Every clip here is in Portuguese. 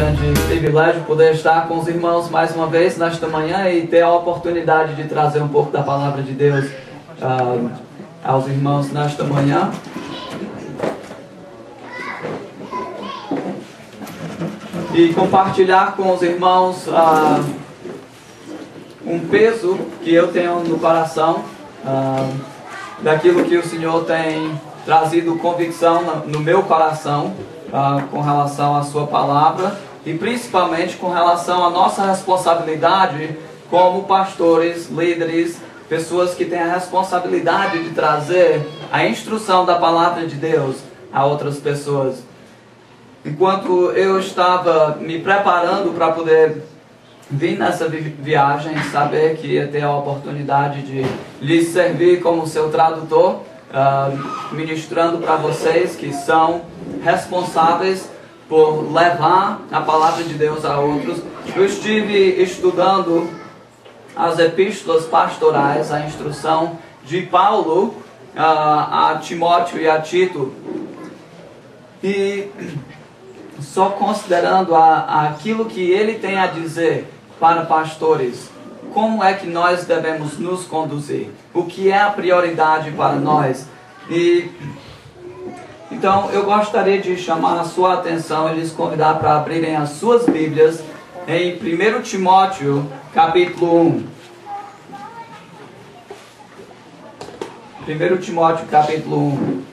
grande privilégio poder estar com os irmãos mais uma vez nesta manhã e ter a oportunidade de trazer um pouco da palavra de Deus aos irmãos nesta manhã. E compartilhar com os irmãos um peso que eu tenho no coração, daquilo que o Senhor tem trazido convicção no meu coração com relação à sua palavra e principalmente com relação à nossa responsabilidade como pastores, líderes, pessoas que têm a responsabilidade de trazer a instrução da palavra de Deus a outras pessoas. Enquanto eu estava me preparando para poder vir nessa viagem, saber que ia ter a oportunidade de lhes servir como seu tradutor, ministrando para vocês que são responsáveis por levar a palavra de Deus a outros. Eu estive estudando as epístolas pastorais, a instrução de Paulo a Timóteo e a Tito, e só considerando aquilo que ele tem a dizer para pastores, como é que nós devemos nos conduzir, o que é a prioridade para nós. E então eu gostaria de chamar a sua atenção e lhes convidar para abrirem as suas Bíblias em 1 Timóteo capítulo 1. 1 Timóteo capítulo 1.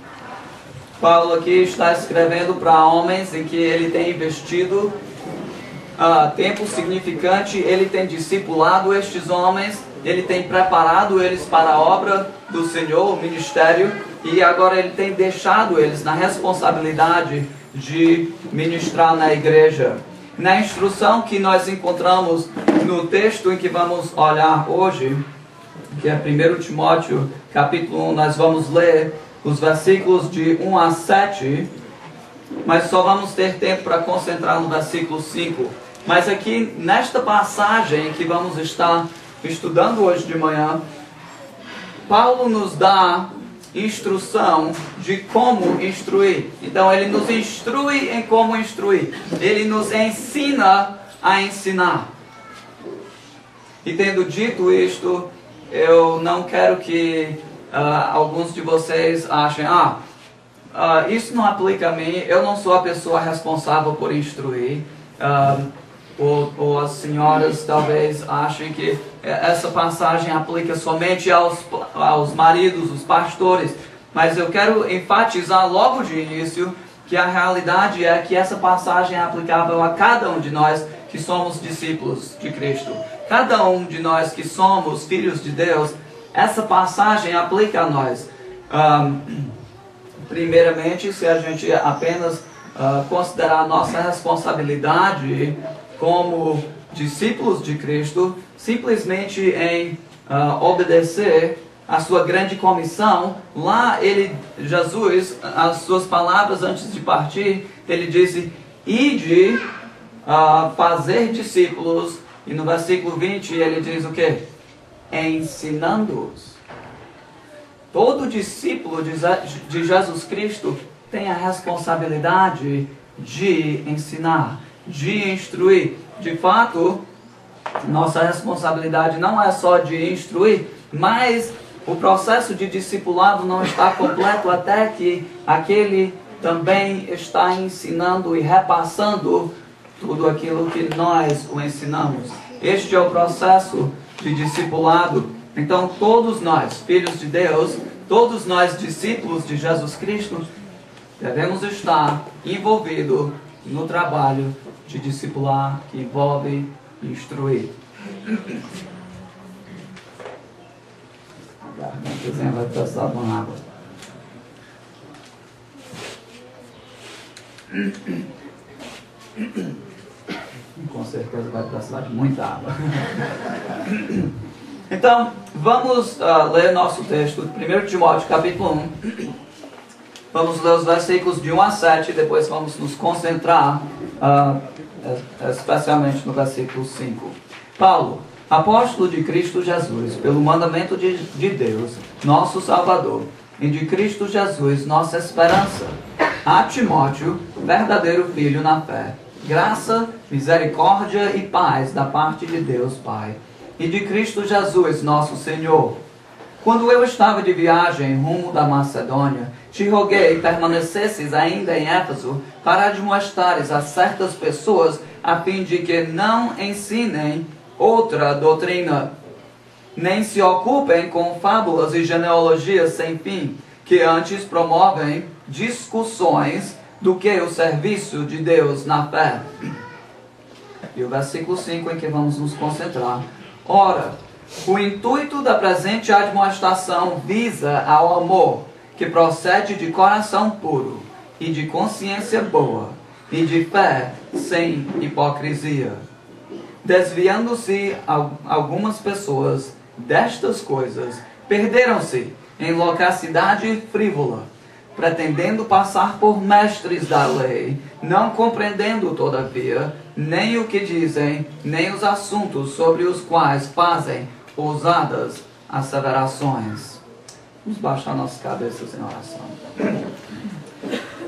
Paulo aqui está escrevendo para homens em que ele tem investido tempo significante, ele tem discipulado estes homens, ele tem preparado eles para a obra do Senhor, o ministério, e agora ele tem deixado eles na responsabilidade de ministrar na igreja. Na instrução que nós encontramos no texto em que vamos olhar hoje, que é 1 Timóteo capítulo 1, nós vamos ler os versículos de 1 a 7, mas só vamos ter tempo para concentrar no versículo 5. Mas aqui, nesta passagem que vamos estar estudando hoje de manhã, Paulo nos dá instrução de como instruir. Então, ele nos instrui em como instruir. Ele nos ensina a ensinar. E tendo dito isto, eu não quero que alguns de vocês achem, isso não aplica a mim, eu não sou a pessoa responsável por instruir. Ou as senhoras talvez achem que essa passagem aplica somente aos maridos, os pastores. Mas eu quero enfatizar logo de início que a realidade é que essa passagem é aplicável a cada um de nós que somos discípulos de Cristo. Cada um de nós que somos filhos de Deus, essa passagem aplica a nós. Primeiramente, se a gente apenas considerar a nossa responsabilidade como discípulos de Cristo, simplesmente em obedecer a sua grande comissão, lá Jesus, as suas palavras antes de partir, ele disse, ide fazer discípulos, e no versículo 20 ele diz o quê? Ensinando-os. Todo discípulo de Jesus Cristo tem a responsabilidade de ensinar, de instruir. De fato, nossa responsabilidade não é só de instruir, mas o processo de discipulado não está completo até que aquele também está ensinando e repassando tudo aquilo que nós o ensinamos. Este é o processo de discipulado. Então, todos nós, filhos de Deus, todos nós, discípulos de Jesus Cristo, devemos estar envolvidos no trabalho de discipular, que envolve instruir. A gargantazinha vai precisar de uma água. Com certeza vai precisar de muita água. Então, vamos ler nosso texto, 1 Timóteo capítulo 1. Vamos ler os versículos de 1 a 7, e depois vamos nos concentrar especialmente no versículo 5. Paulo, apóstolo de Cristo Jesus, pelo mandamento de Deus, nosso Salvador, e de Cristo Jesus, nossa esperança, a Timóteo, verdadeiro filho na fé, graça, misericórdia e paz da parte de Deus Pai e de Cristo Jesus, nosso Senhor. Quando eu estava de viagem rumo da Macedônia, te roguei permanecesses ainda em Éfeso para admoestares a certas pessoas a fim de que não ensinem outra doutrina, nem se ocupem com fábulas e genealogias sem fim, que antes promovem discussões do que o serviço de Deus na fé. E o versículo 5 em que vamos nos concentrar. Ora, o intuito da presente admoestação visa ao amor, que procede de coração puro, e de consciência boa, e de fé sem hipocrisia. Desviando-se algumas pessoas destas coisas, perderam-se em loquacidade frívola, pretendendo passar por mestres da lei, não compreendendo, todavia, nem o que dizem, nem os assuntos sobre os quais fazem ousadas asseverações. Vamos baixar nossas cabeças em oração.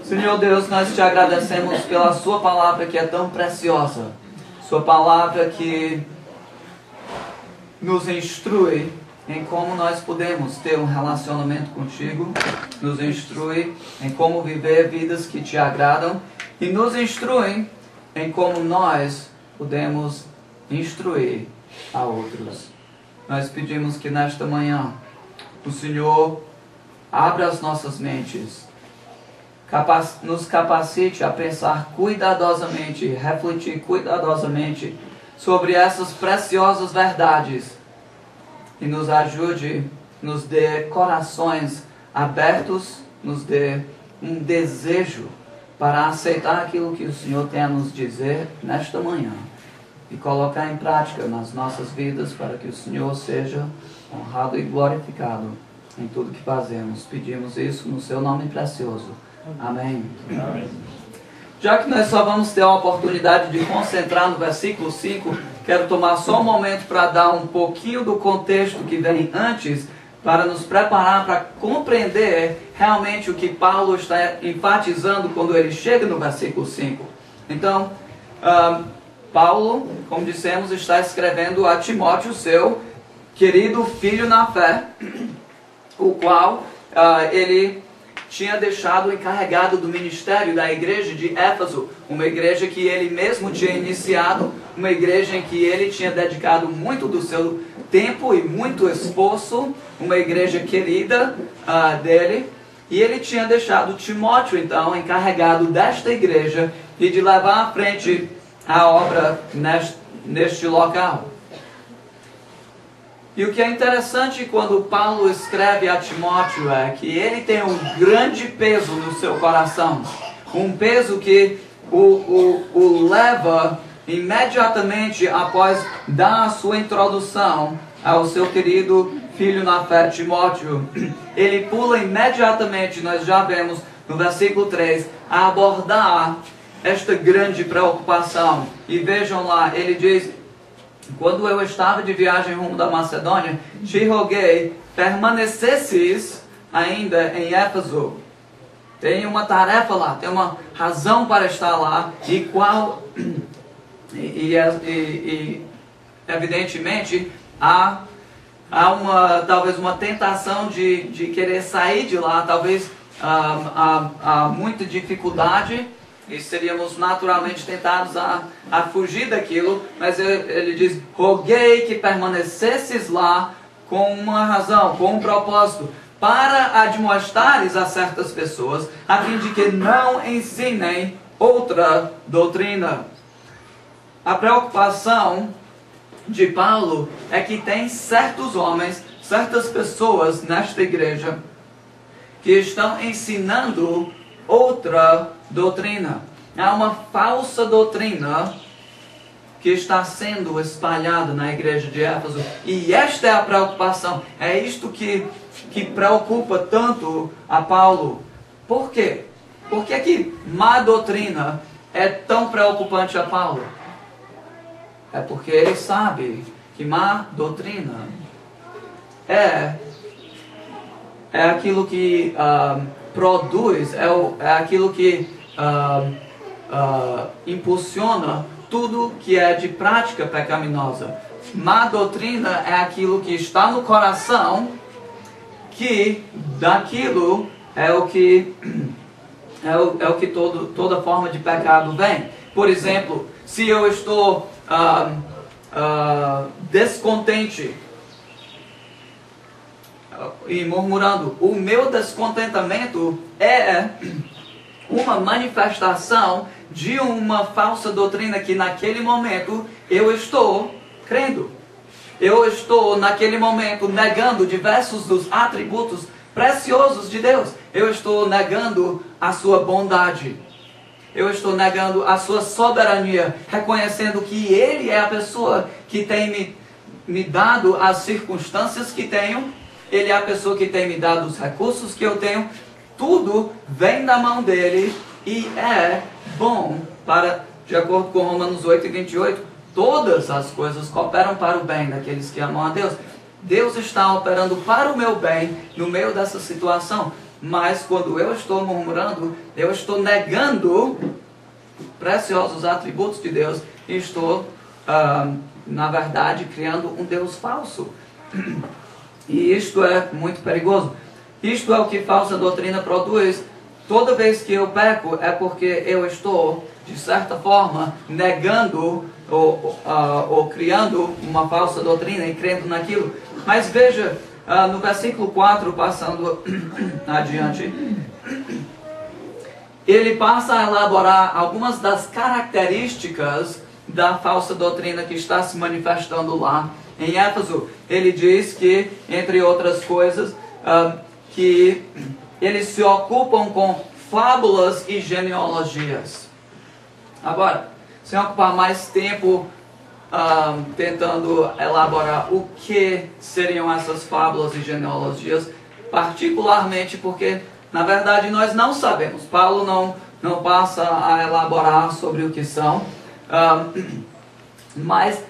Senhor Deus, nós te agradecemos pela sua palavra que é tão preciosa, sua palavra que nos instrui em como nós podemos ter um relacionamento contigo, nos instrui em como viver vidas que te agradam e nos instrui em como nós podemos instruir a outros. Nós pedimos que nesta manhã o Senhor abra as nossas mentes, nos capacite a pensar cuidadosamente, refletir cuidadosamente sobre essas preciosas verdades e nos ajude, nos dê corações abertos, nos dê um desejo para aceitar aquilo que o Senhor tem a nos dizer nesta manhã e colocar em prática nas nossas vidas para que o Senhor seja honrado e glorificado em tudo que fazemos. Pedimos isso no seu nome precioso. Amém. Amém. Já que nós só vamos ter a oportunidade de concentrar no versículo 5, quero tomar só um momento para dar um pouquinho do contexto que vem antes, para nos preparar para compreender realmente o que Paulo está enfatizando quando ele chega no versículo 5. Então, Paulo, como dissemos, está escrevendo a Timóteo, seu querido filho na fé, o qual ele tinha deixado encarregado do ministério da igreja de Éfeso, uma igreja que ele mesmo tinha iniciado, uma igreja em que ele tinha dedicado muito do seu tempo e muito esforço, uma igreja querida dele, e ele tinha deixado Timóteo, então, encarregado desta igreja e de levar à frente a obra neste local. E o que é interessante quando Paulo escreve a Timóteo é que ele tem um grande peso no seu coração. Um peso que o leva imediatamente após dar a sua introdução ao seu querido filho na fé, Timóteo. Ele pula imediatamente, nós já vemos no versículo 3, a abordar esta grande preocupação. E vejam lá, ele diz: quando eu estava de viagem rumo da Macedônia, te roguei permanecesses ainda em Éfeso. Tem uma tarefa lá, tem uma razão para estar lá, e evidentemente há talvez uma tentação de querer sair de lá, talvez há muita dificuldade. E seríamos naturalmente tentados a fugir daquilo, mas ele diz: roguei que permanecesses lá com uma razão, com um propósito, para admoestares a certas pessoas, a fim de que não ensinem outra doutrina. A preocupação de Paulo é que tem certos homens, certas pessoas nesta igreja que estão ensinando outra doutrina. Há uma falsa doutrina que está sendo espalhada na igreja de Éfeso, e esta é a preocupação. É isto que preocupa tanto a Paulo. Por quê? Por que má doutrina é tão preocupante a Paulo? É porque ele sabe que má doutrina é aquilo que produz, é aquilo que impulsiona tudo que é de prática pecaminosa. Má doutrina é aquilo que está no coração, que daquilo é o que toda forma de pecado vem. Por exemplo, se eu estou descontente e murmurando, o meu descontentamento é uma manifestação de uma falsa doutrina que naquele momento eu estou crendo. Eu estou naquele momento negando diversos dos atributos preciosos de Deus. Eu estou negando a sua bondade. Eu estou negando a sua soberania, reconhecendo que Ele é a pessoa que tem me dado as circunstâncias que tenho. Ele é a pessoa que tem me dado os recursos que eu tenho. Tudo vem da mão dele e é bom para, de acordo com Romanos 8:28, todas as coisas cooperam para o bem daqueles que amam a Deus. Deus está operando para o meu bem no meio dessa situação. Mas quando eu estou murmurando, eu estou negando preciosos atributos de Deus e estou, na verdade, criando um Deus falso. E isto é muito perigoso. Isto é o que falsa doutrina produz. Toda vez que eu peco é porque eu estou, de certa forma, negando ou criando uma falsa doutrina e crendo naquilo. Mas veja, no versículo 4, passando adiante, ele passa a elaborar algumas das características da falsa doutrina que está se manifestando lá em Éfeso. Ele diz que, entre outras coisas, que eles se ocupam com fábulas e genealogias. Agora, sem ocupar mais tempo tentando elaborar o que seriam essas fábulas e genealogias, particularmente porque, na verdade, nós não sabemos. Paulo não passa a elaborar sobre o que são, mas,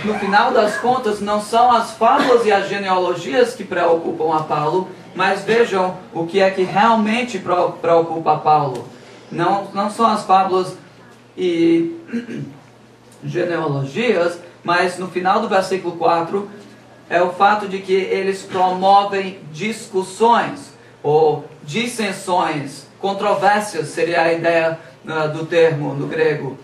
no final das contas, não são as fábulas e as genealogias que preocupam a Paulo, mas vejam o que é que realmente preocupa a Paulo. Não são as fábulas e genealogias, mas no final do versículo 4 é o fato de que eles promovem discussões ou dissensões, controvérsias seria a ideia do termo no grego.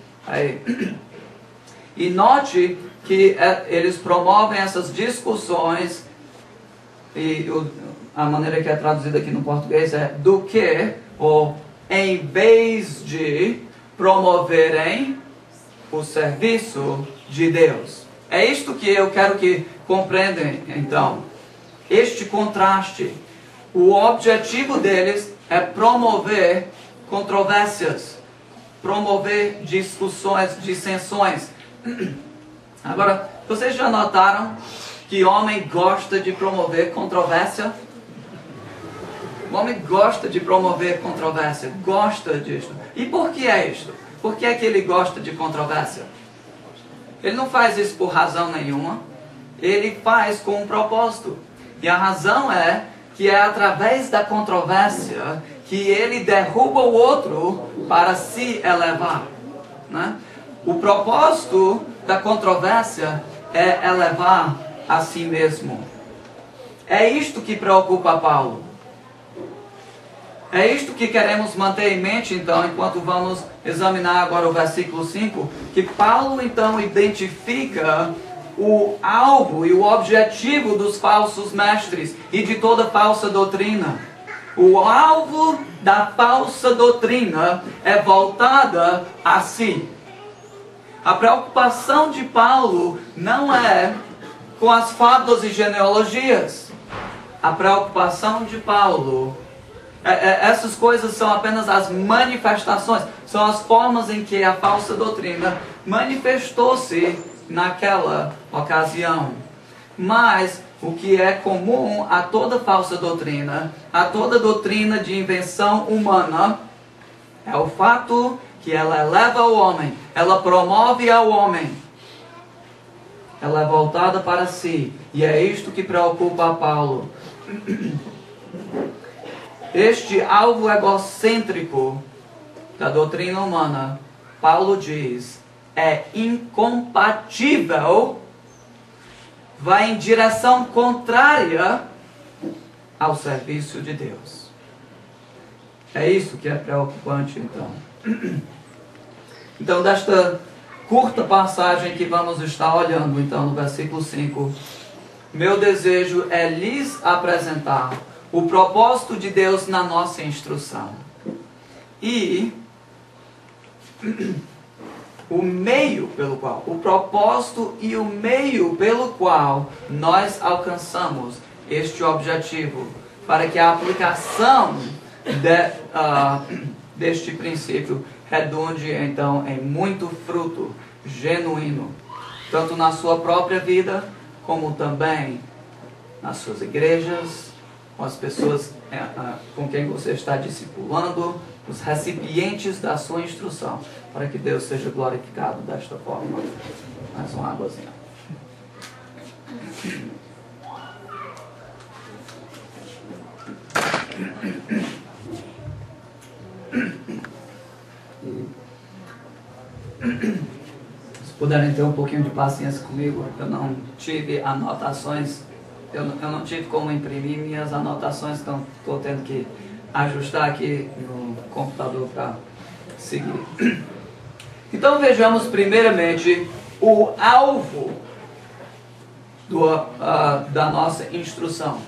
E note que eles promovem essas discussões, e a maneira que é traduzida aqui no português é do que, ou em vez de promoverem o serviço de Deus. É isto que eu quero que compreendam, então. Este contraste. O objetivo deles é promover controvérsias, promover discussões, dissensões. Agora, vocês já notaram que homem gosta de promover controvérsia? O homem gosta de promover controvérsia, gosta disso. E por que é isto? Por que é que ele gosta de controvérsia? Ele não faz isso por razão nenhuma, ele faz com um propósito. E a razão é que é através da controvérsia que ele derruba o outro para se elevar, né? O propósito da controvérsia é elevar a si mesmo. É isto que preocupa a Paulo. É isto que queremos manter em mente, então, enquanto vamos examinar agora o versículo 5, que Paulo, então, identifica o alvo e o objetivo dos falsos mestres e de toda falsa doutrina. O alvo da falsa doutrina é voltada a si. A preocupação de Paulo não é com as fábulas e genealogias. A preocupação de Paulo, essas coisas são apenas as manifestações, são as formas em que a falsa doutrina manifestou-se naquela ocasião. Mas o que é comum a toda falsa doutrina, a toda doutrina de invenção humana, é o fato que ela eleva o homem, ela promove ao homem, ela é voltada para si, e é isto que preocupa a Paulo. Este alvo egocêntrico da doutrina humana Paulo diz, é incompatível, vai em direção contrária ao serviço de Deus. É isso que é preocupante, então. Então, desta curta passagem que vamos estar olhando, então, no versículo 5, meu desejo é lhes apresentar o propósito de Deus na nossa instrução. E o meio pelo qual, o propósito e o meio pelo qual nós alcançamos este objetivo, para que a aplicação deste princípio redunde então em muito fruto genuíno, tanto na sua própria vida, como também nas suas igrejas, com as pessoas com quem você está discipulando, os recipientes da sua instrução, para que Deus seja glorificado desta forma. Mais uma águazinha. Se puderem ter um pouquinho de paciência comigo, eu não tive anotações, eu não tive como imprimir minhas anotações, então estou tendo que ajustar aqui no computador para seguir. Então vejamos primeiramente o alvo da nossa instrução.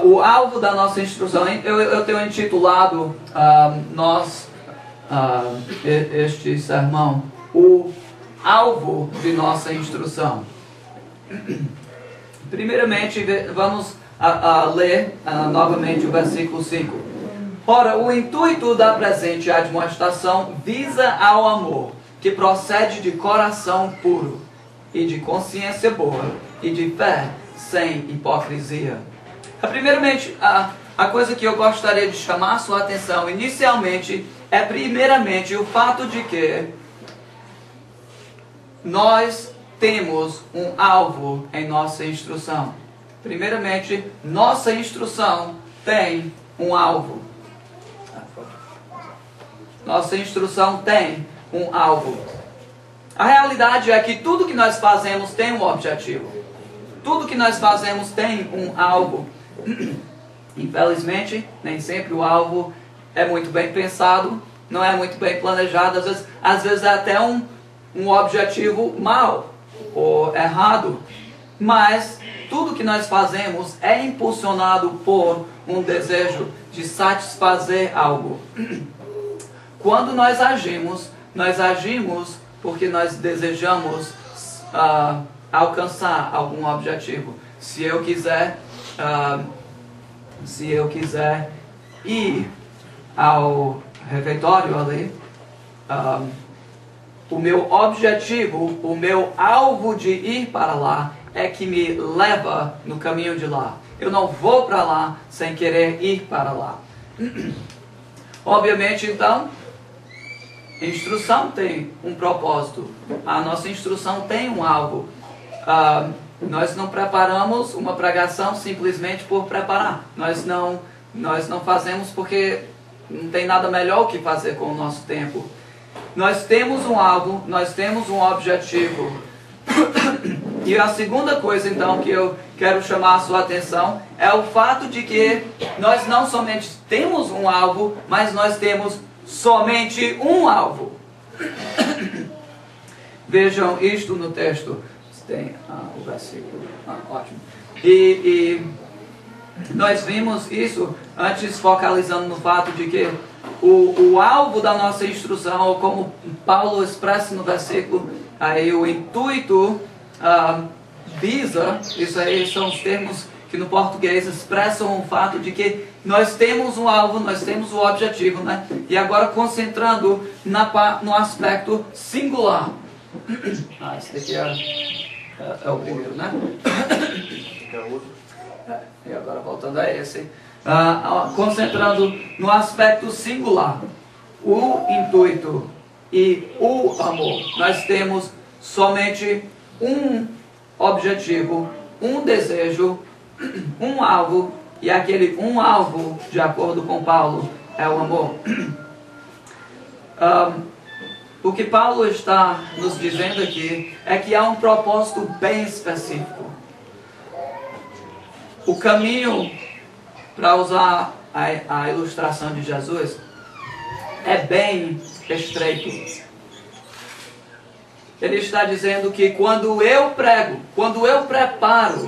O alvo da nossa instrução, eu tenho intitulado este sermão, o alvo de nossa instrução. Primeiramente, vamos ler novamente o versículo 5. Ora, o intuito da presente admoestação visa ao amor, que procede de coração puro, e de consciência boa, e de fé sem hipocrisia. Primeiramente, a coisa que eu gostaria de chamar a sua atenção inicialmente é primeiramente o fato de que nós temos um alvo em nossa instrução. Primeiramente, nossa instrução tem um alvo. Nossa instrução tem um alvo. A realidade é que tudo que nós fazemos tem um objetivo. Tudo que nós fazemos tem um alvo. Infelizmente, nem sempre o alvo é muito bem pensado, não é muito bem planejado, às vezes é até um objetivo mau ou errado. Mas tudo que nós fazemos é impulsionado por um desejo de satisfazer algo. Quando nós agimos porque nós desejamos alcançar algum objetivo. Se eu quiser ir ao refeitório ali, o meu objetivo, o meu alvo de ir para lá é que me leva no caminho de lá. Eu não vou para lá sem querer ir para lá. Obviamente, então, a instrução tem um propósito. A nossa instrução tem um alvo. Nós não preparamos uma pregação simplesmente por preparar. Nós não fazemos porque não tem nada melhor o que fazer com o nosso tempo. Nós temos um alvo, nós temos um objetivo. E a segunda coisa, então, que eu quero chamar a sua atenção é o fato de que nós não somente temos um alvo, mas nós temos somente um alvo. Vejam isto no texto. Tem o versículo. Ótimo. E nós vimos isso antes focalizando no fato de que o alvo da nossa instrução, ou como Paulo expressa no versículo, aí o intuito visa, isso aí são os termos que no português expressam o fato de que nós temos um alvo, nós temos um objetivo, né? E agora concentrando no aspecto singular. Esse daqui é o primeiro, né? E agora voltando a esse. Concentrando no aspecto singular. O intuito e o amor. Nós temos somente um objetivo, um desejo, um alvo. E aquele um alvo, de acordo com Paulo, é o amor. o que Paulo está nos dizendo aqui é que há um propósito bem específico. O caminho, para usar a ilustração de Jesus, é bem estreito. Ele está dizendo que quando eu prego, quando eu preparo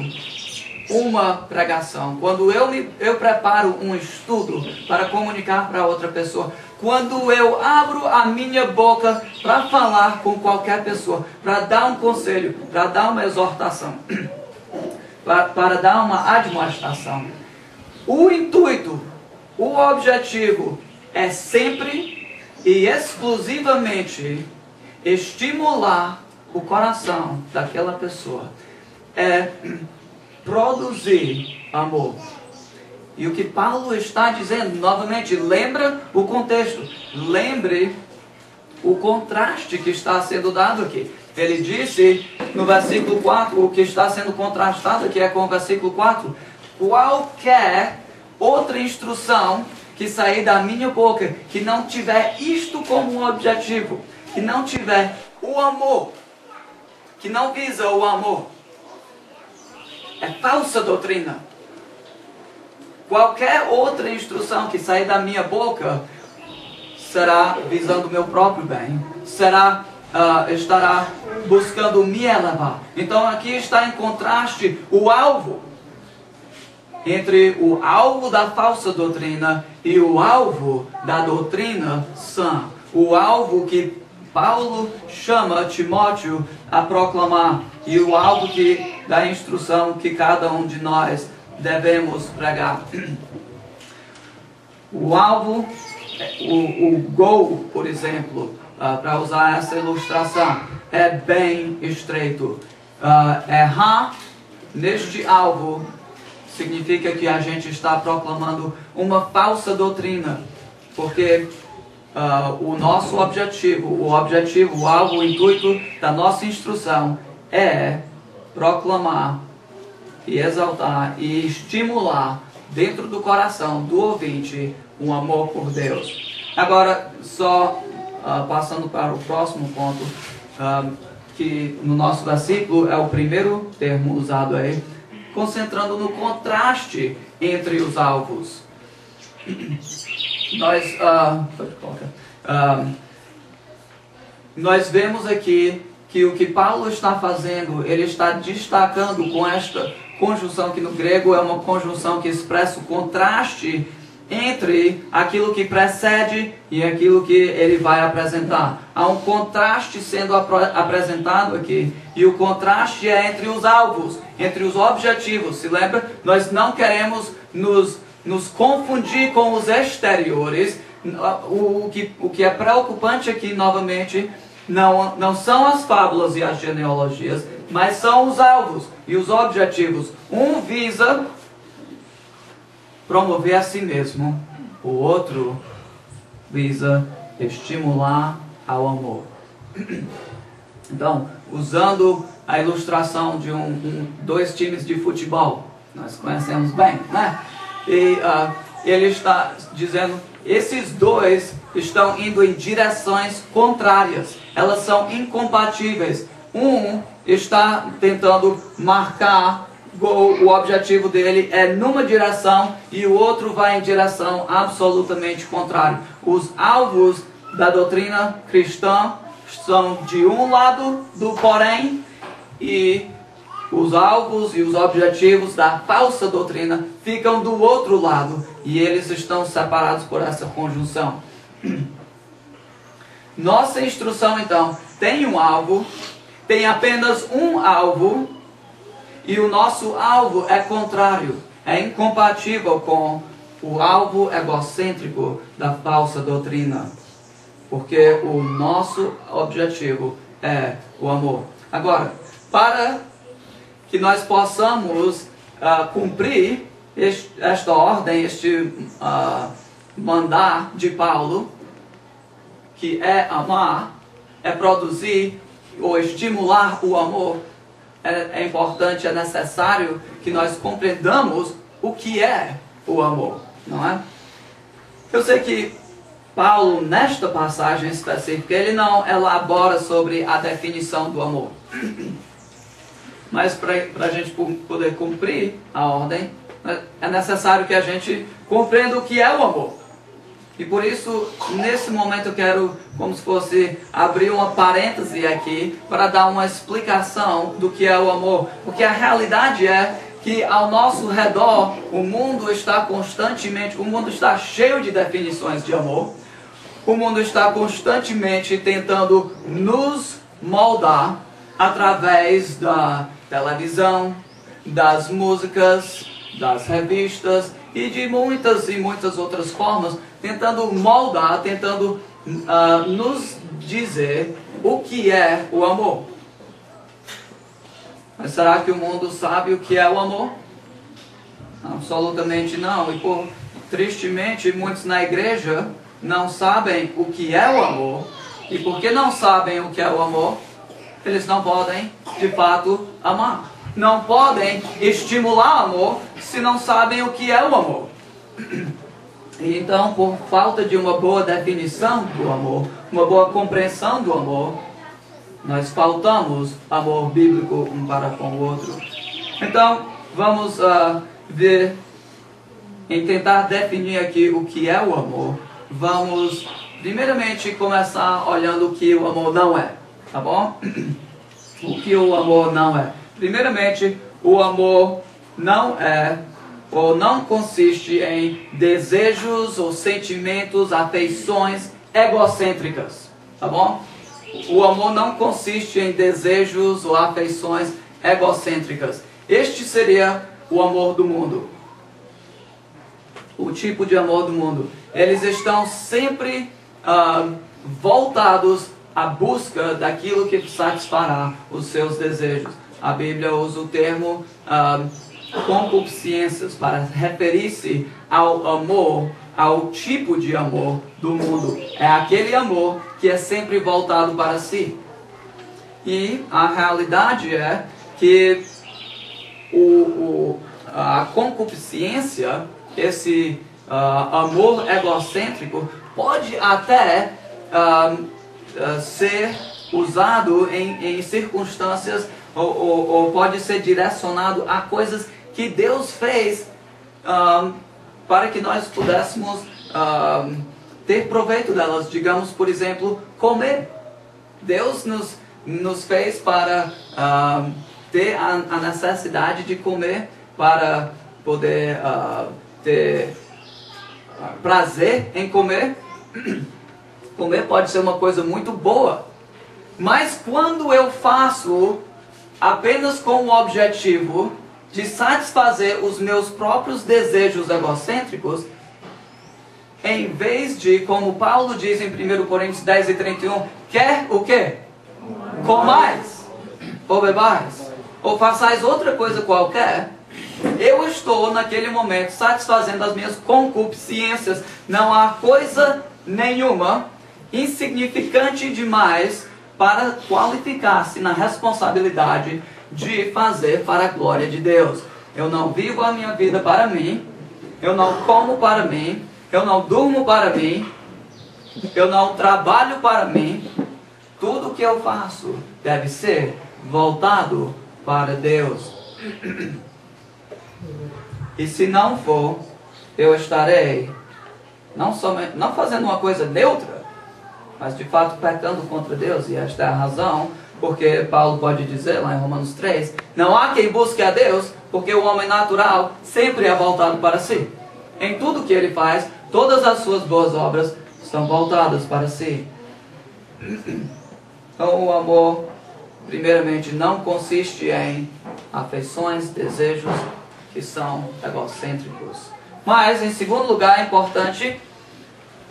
uma pregação, quando eu preparo um estudo para comunicar para outra pessoa, quando eu abro a minha boca para falar com qualquer pessoa, para dar um conselho, para dar uma exortação, para dar uma admoestação, o intuito, o objetivo é sempre e exclusivamente estimular o coração daquela pessoa, é produzir amor. E o que Paulo está dizendo, novamente, lembra o contexto, lembre o contraste que está sendo dado aqui. Ele disse no versículo 4, o que está sendo contrastado aqui é com o versículo 4, qualquer outra instrução que sair da minha boca, que não tiver isto como um objetivo, que não tiver o amor, que não visa o amor, é falsa doutrina. Qualquer outra instrução que sair da minha boca será visando o meu próprio bem, estará buscando me elevar. Então aqui está em contraste o alvo, entre o alvo da falsa doutrina e o alvo da doutrina sã. O alvo que Paulo chama Timóteo a proclamar e o alvo da instrução que cada um de nós devemos pregar. O alvo, o goal, por exemplo, para usar essa ilustração, é bem estreito. Errar neste alvo significa que a gente está proclamando uma falsa doutrina, porque o nosso objetivo, o alvo, o intuito da nossa instrução é proclamar e exaltar e estimular dentro do coração do ouvinte um amor por Deus. Agora, só passando para o próximo ponto, que no nosso versículo é o primeiro termo usado aí, concentrando no contraste entre os alvos. Nós vemos aqui que o que Paulo está fazendo, ele está destacando com esta conjunção que no grego é uma conjunção que expressa o contraste entre aquilo que precede e aquilo que ele vai apresentar. Há um contraste sendo apresentado aqui, e o contraste é entre os alvos, entre os objetivos. Se lembra? Nós não queremos nos confundir com os exteriores. O que é preocupante aqui, novamente, não são as fábulas e as genealogias, mas são os alvos e os objetivos. Um visa promover a si mesmo, o outro visa estimular ao amor. Então, usando a ilustração de dois times de futebol, nós conhecemos bem, né? E ele está dizendo, esses dois estão indo em direções contrárias, elas são incompatíveis. Um está tentando marcar gol, o objetivo dele é numa direção e o outro vai em direção absolutamente contrária. Os alvos da doutrina cristã são de um lado do porém, e os alvos e os objetivos da falsa doutrina ficam do outro lado, e eles estão separados por essa conjunção. Nossa instrução, então, tem um alvo, tem apenas um alvo, e o nosso alvo é contrário, é incompatível com o alvo egocêntrico da falsa doutrina, porque o nosso objetivo é o amor. Agora, para que nós possamos cumprir esta ordem, este mandar de Paulo, que é amar, é produzir ou estimular o amor, é importante, é necessário que nós compreendamos o que é o amor, não é? Eu sei que Paulo, nesta passagem específica, ele não elabora sobre a definição do amor. Mas para a gente poder cumprir a ordem, é necessário que a gente compreenda o que é o amor. E por isso, nesse momento eu quero, como se fosse, abrir uma parêntese aqui para dar uma explicação do que é o amor. Porque a realidade é que ao nosso redor o mundo está cheio de definições de amor. O mundo está constantemente tentando nos moldar através da televisão, das músicas, das revistas e de muitas e muitas outras formas, tentando moldar, tentando nos dizer o que é o amor. Mas será que o mundo sabe o que é o amor? Absolutamente não. E tristemente, muitos na igreja não sabem o que é o amor. E porque não sabem o que é o amor, eles não podem, de fato, amar. Não podem estimular o amor se não sabem o que é o amor. E então, por falta de uma boa definição do amor, uma boa compreensão do amor, nós faltamos amor bíblico um para com o outro. Então, vamos ver, em tentar definir aqui o que é o amor. Vamos, primeiramente, começar olhando o que o amor não é, tá bom? O que o amor não é. Primeiramente, o amor não é, ou não consiste em desejos ou sentimentos, afeições egocêntricas, tá bom? O amor não consiste em desejos ou afeições egocêntricas. Este seria o amor do mundo. O tipo de amor do mundo. Eles estão sempre voltados à busca daquilo que satisfará os seus desejos. A Bíblia usa o termo concupiscências para referir-se ao amor, ao tipo de amor do mundo. É aquele amor que é sempre voltado para si. E a realidade é que a concupiscência, esse amor egocêntrico, pode até ser usado em circunstâncias ou pode ser direcionado a coisas que Deus fez para que nós pudéssemos ter proveito delas. Digamos, por exemplo, comer. Deus nos fez para ter a necessidade de comer, para poder ter prazer em comer. Comer pode ser uma coisa muito boa, mas quando eu faço apenas com o objetivo de satisfazer os meus próprios desejos egocêntricos, em vez de, como Paulo diz em 1 Coríntios 10 e 31, quer o quê? Comais, ou bebais, ou façais outra coisa qualquer, eu estou naquele momento satisfazendo as minhas concupiscências. Não há coisa nenhuma insignificante demais para qualificar-se na responsabilidade de fazer para a glória de Deus. Eu não vivo a minha vida para mim, eu não como para mim, eu não durmo para mim, eu não trabalho para mim. Tudo que eu faço deve ser voltado para Deus. E se não for, eu estarei não fazendo uma coisa neutra, mas de fato pecando contra Deus. E esta é a razão porque Paulo pode dizer lá em Romanos 3, não há quem busque a Deus, porque o homem natural sempre é voltado para si. Em tudo que ele faz, todas as suas boas obras estão voltadas para si. Então o amor, primeiramente, não consiste em afeições, desejos que são egocêntricos. Mas, em segundo lugar, é importante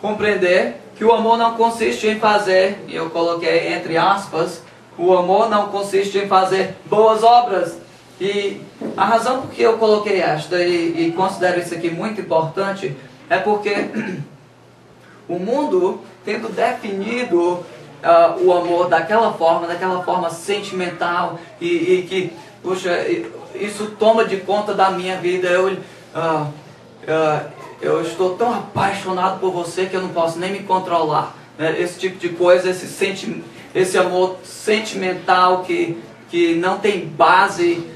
compreender que o amor não consiste em fazer, e eu coloquei entre aspas, o amor não consiste em fazer boas obras. E a razão por que eu coloquei esta, e considero isso aqui muito importante, é porque o mundo, tendo definido o amor daquela forma sentimental, e que, puxa, isso toma de conta da minha vida, eu estou tão apaixonado por você que eu não posso nem me controlar. Esse tipo de coisa, esse amor sentimental que não tem base.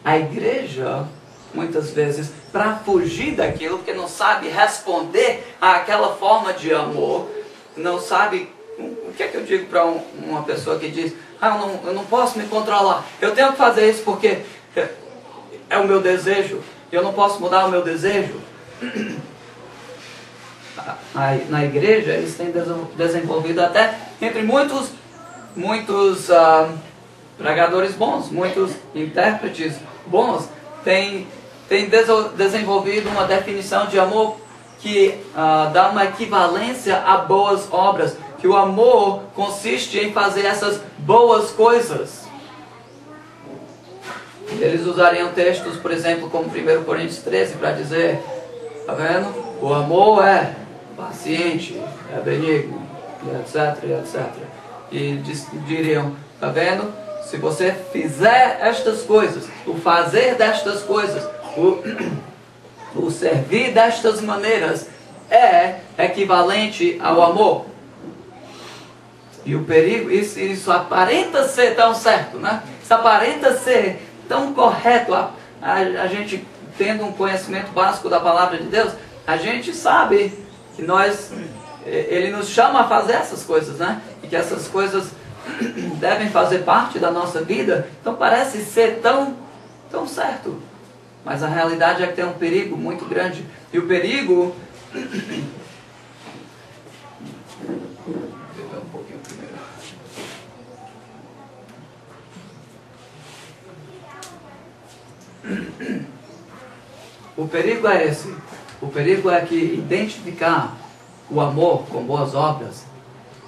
A igreja, muitas vezes, para fugir daquilo, porque não sabe responder àquela forma de amor, não sabe. O que é que eu digo para uma pessoa que diz: eu não posso me controlar, eu tenho que fazer isso porque é o meu desejo, eu não posso mudar o meu desejo. Na igreja, eles têm desenvolvido até, entre muitos pregadores bons, muitos intérpretes bons, têm desenvolvido uma definição de amor que dá uma equivalência a boas obras, que o amor consiste em fazer essas boas coisas. Eles usariam textos, por exemplo, como 1 Coríntios 13, para dizer, tá vendo? O amor é paciente, é benigno, etc, etc. E diriam, tá vendo? Se você fizer estas coisas, o fazer destas coisas, o servir destas maneiras, é equivalente ao amor. E o perigo, isso aparenta ser tão certo, né? Isso aparenta ser tão correto. A gente, tendo um conhecimento básico da palavra de Deus, a gente sabe que Ele nos chama a fazer essas coisas, né? E que essas coisas devem fazer parte da nossa vida. Então parece ser tão certo. Mas a realidade é que tem um perigo muito grande. E o perigo... O perigo é esse. O perigo é que identificar o amor com boas obras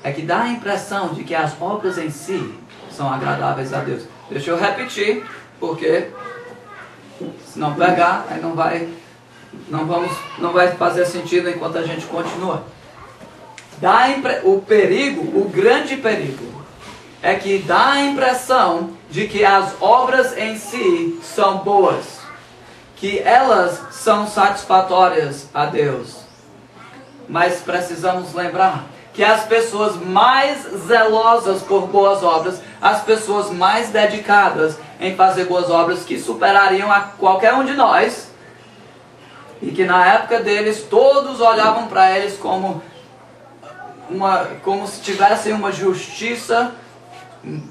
é que dá a impressão de que as obras em si são agradáveis a Deus. Deixa eu repetir, porque se não pegar, aí não vai fazer sentido enquanto a gente continua. O grande perigo é que dá a impressão de que as obras em si são boas, que elas são satisfatórias a Deus. Mas precisamos lembrar que as pessoas mais zelosas por boas obras, as pessoas mais dedicadas em fazer boas obras, que superariam a qualquer um de nós, e que na época deles todos olhavam para eles como se tivessem uma justiça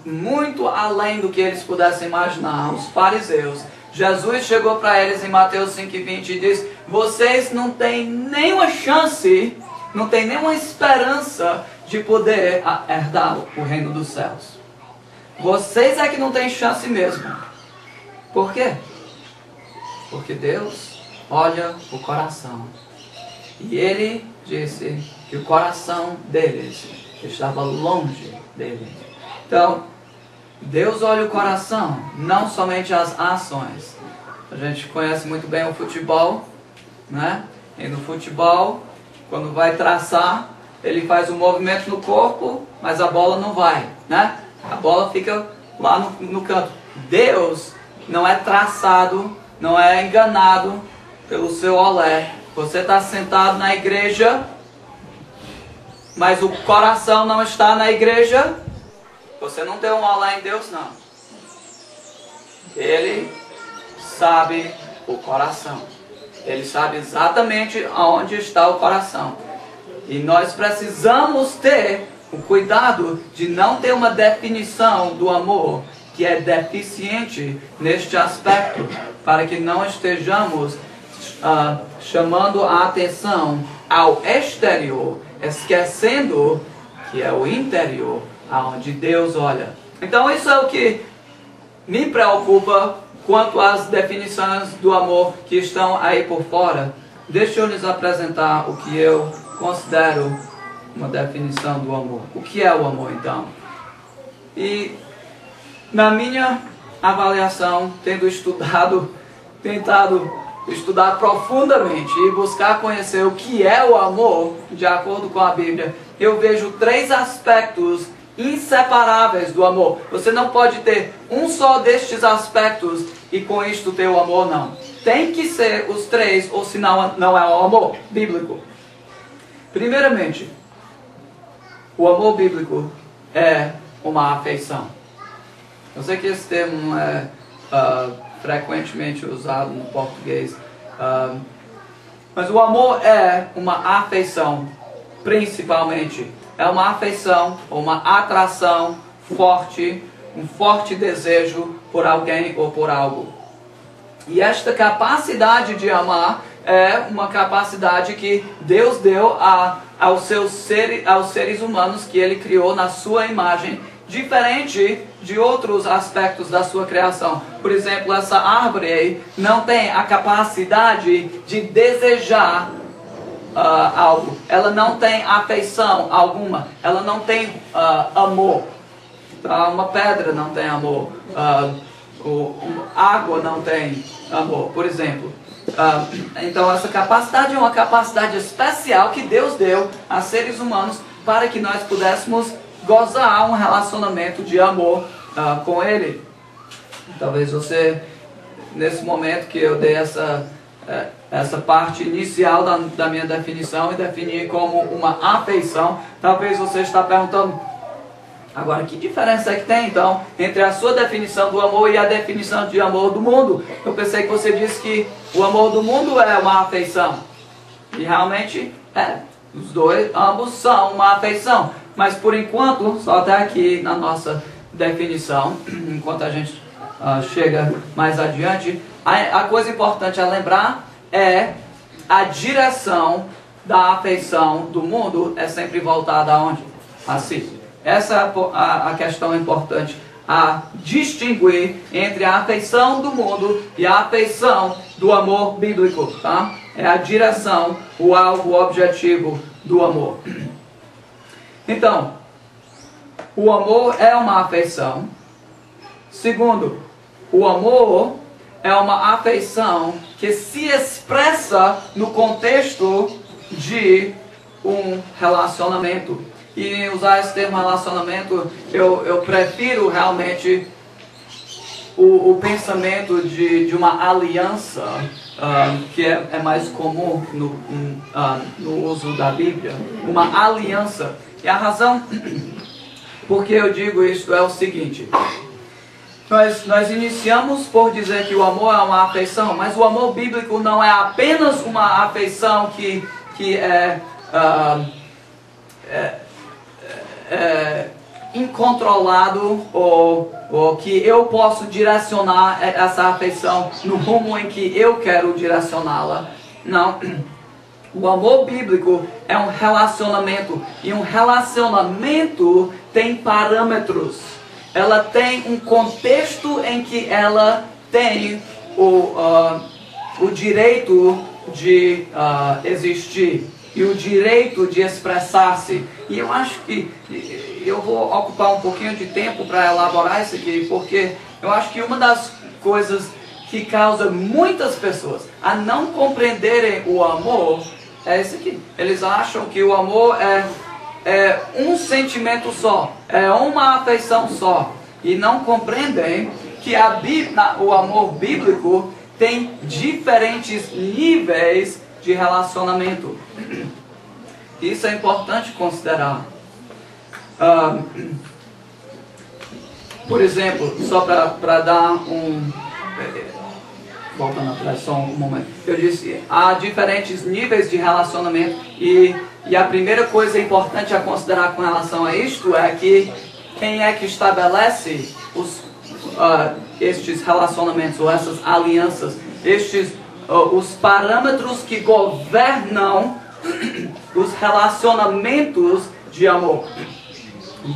muito além do que eles pudessem imaginar, os fariseus. Jesus chegou para eles em Mateus 5,20 e diz: vocês não têm nenhuma chance, não têm nenhuma esperança de poder herdar o reino dos céus. Vocês é que não têm chance mesmo. Por quê? Porque Deus olha o coração. E Ele disse que o coração deles estava longe dele. Então, Deus olha o coração, não somente as ações. A gente conhece muito bem o futebol, né? E no futebol, quando vai traçar, ele faz um movimento no corpo, mas a bola não vai, né? A bola fica lá no canto. Deus não é traçado, não é enganado pelo seu olé. Você está sentado na igreja, mas o coração não está na igreja. Você não tem um olé em Deus, não. Ele sabe o coração. Ele sabe exatamente aonde está o coração. E nós precisamos ter o cuidado de não ter uma definição do amor que é deficiente neste aspecto, para que não estejamos chamando a atenção ao exterior, esquecendo que é o interior aonde Deus olha. Então isso é o que me preocupa quanto às definições do amor que estão aí por fora. Deixa eu lhes apresentar o que eu considero uma definição do amor. O que é o amor, então? E na minha avaliação, tentado estudar profundamente e buscar conhecer o que é o amor, de acordo com a Bíblia, eu vejo 3 aspectos inseparáveis do amor. Você não pode ter um só destes aspectos e com isto ter o amor, não. tem que ser os três, ou senão não é o amor bíblico. Primeiramente, o amor bíblico é uma afeição. Eu sei que esse termo não é frequentemente usado no português, mas o amor é uma afeição, principalmente. É uma afeição, uma atração forte, um forte desejo por alguém ou por algo. E esta capacidade de amar é uma capacidade que Deus deu aos seres humanos que Ele criou na sua imagem, diferente de outros aspectos da sua criação. Por exemplo, essa árvore aí não tem a capacidade de desejar algo. Ela não tem afeição alguma. Ela não tem amor. Uma pedra não tem amor. Água não tem amor, por exemplo. Então essa capacidade é uma capacidade especial que Deus deu a seres humanos para que nós pudéssemos gozar um relacionamento de amor com Ele. Talvez você, nesse momento que eu dei essa parte inicial da minha definição e defini como uma afeição, talvez você está perguntando: agora, que diferença é que tem, então, entre a sua definição do amor e a definição de amor do mundo? Eu pensei que você disse que o amor do mundo é uma afeição. E realmente é. Os dois, ambos são uma afeição. Mas por enquanto, só até aqui na nossa definição, enquanto a gente chega mais adiante, a coisa importante a lembrar é a direção da afeição do mundo é sempre voltada aonde? A si. Essa é a questão importante a distinguir entre a afeição do mundo e a afeição do amor bíblico, tá? É a direção, o alvo, o objetivo do amor. Então, o amor é uma afeição. Segundo, o amor é uma afeição que se expressa no contexto de um relacionamento. E usar esse termo relacionamento, eu prefiro realmente o pensamento de uma aliança, que é mais comum no uso da Bíblia. Uma aliança. E a razão por que eu digo isto é o seguinte: nós iniciamos por dizer que o amor é uma afeição, mas o amor bíblico não é apenas uma afeição que é incontrolado ou que eu posso direcionar essa afeição no rumo em que eu quero direcioná-la. Não. O amor bíblico é um relacionamento, e um relacionamento tem parâmetros. Ela tem um contexto em que ela tem o direito de existir e o direito de expressar-se. E eu acho que eu vou ocupar um pouquinho de tempo para elaborar isso aqui, porque eu acho que uma das coisas que causa muitas pessoas a não compreenderem o amor é isso aqui. Eles acham que o amor é um sentimento só, é uma afeição só, e não compreendem que o amor bíblico tem diferentes níveis de relacionamento. Isso é importante considerar. Por exemplo, só para dar voltando atrás só um momento. Eu disse, há diferentes níveis de relacionamento e a primeira coisa importante a considerar com relação a isto é que quem é que estabelece estes relacionamentos ou essas alianças, os parâmetros que governam os relacionamentos de amor.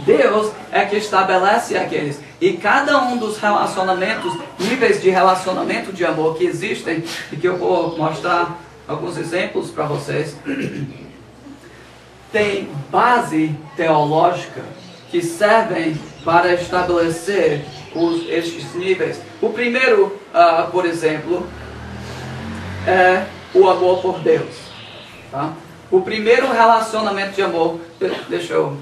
Deus é que estabelece aqueles. E cada um dos relacionamentos, níveis de relacionamento de amor que existem, e que eu vou mostrar alguns exemplos para vocês, tem base teológica que servem para estabelecer estes níveis. O primeiro, por exemplo, é o amor por Deus. Tá? O primeiro relacionamento de amor, deixa eu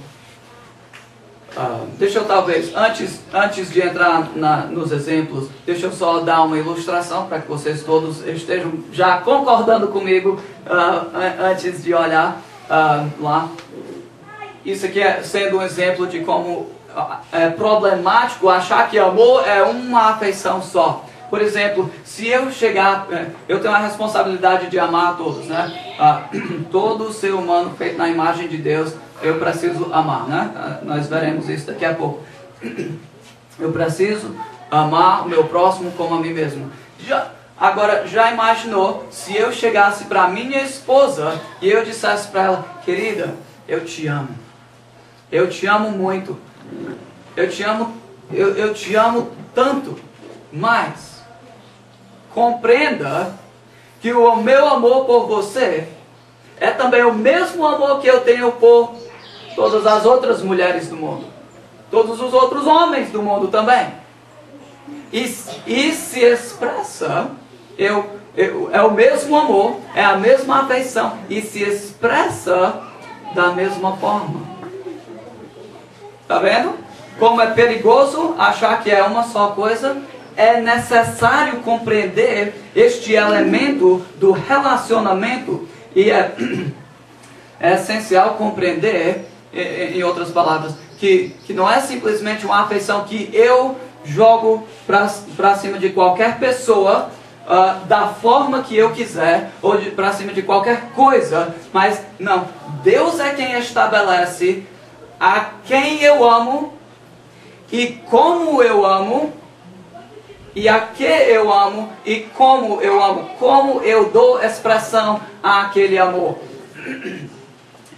Deixa eu talvez, antes de entrar nos exemplos, deixa eu só dar uma ilustração para que vocês todos estejam já concordando comigo antes de olhar lá. Isso aqui sendo um exemplo de como é problemático achar que amor é uma afeição só. Por exemplo, se eu chegar, eu tenho a responsabilidade de amar a todos, né? Todo ser humano feito na imagem de Deus, eu preciso amar, né? Nós veremos isso daqui a pouco. Eu preciso amar o meu próximo como a mim mesmo. Agora, já imaginou se eu chegasse para minha esposa e eu dissesse para ela: querida, eu te amo. Eu te amo muito. Eu te amo tanto. Mas compreenda que o meu amor por você é também o mesmo amor que eu tenho por todas as outras mulheres do mundo, todos os outros homens do mundo também. E se expressa, é o mesmo amor, é a mesma afeição, e se expressa da mesma forma. Tá vendo? Como é perigoso achar que é uma só coisa. É necessário compreender este elemento do relacionamento e é essencial compreender, em outras palavras, que não é simplesmente uma afeição que eu jogo para cima de qualquer pessoa da forma que eu quiser, ou para cima de qualquer coisa, mas não, Deus é quem estabelece a quem eu amo e como eu amo, e a que eu amo e como eu dou expressão àquele amor.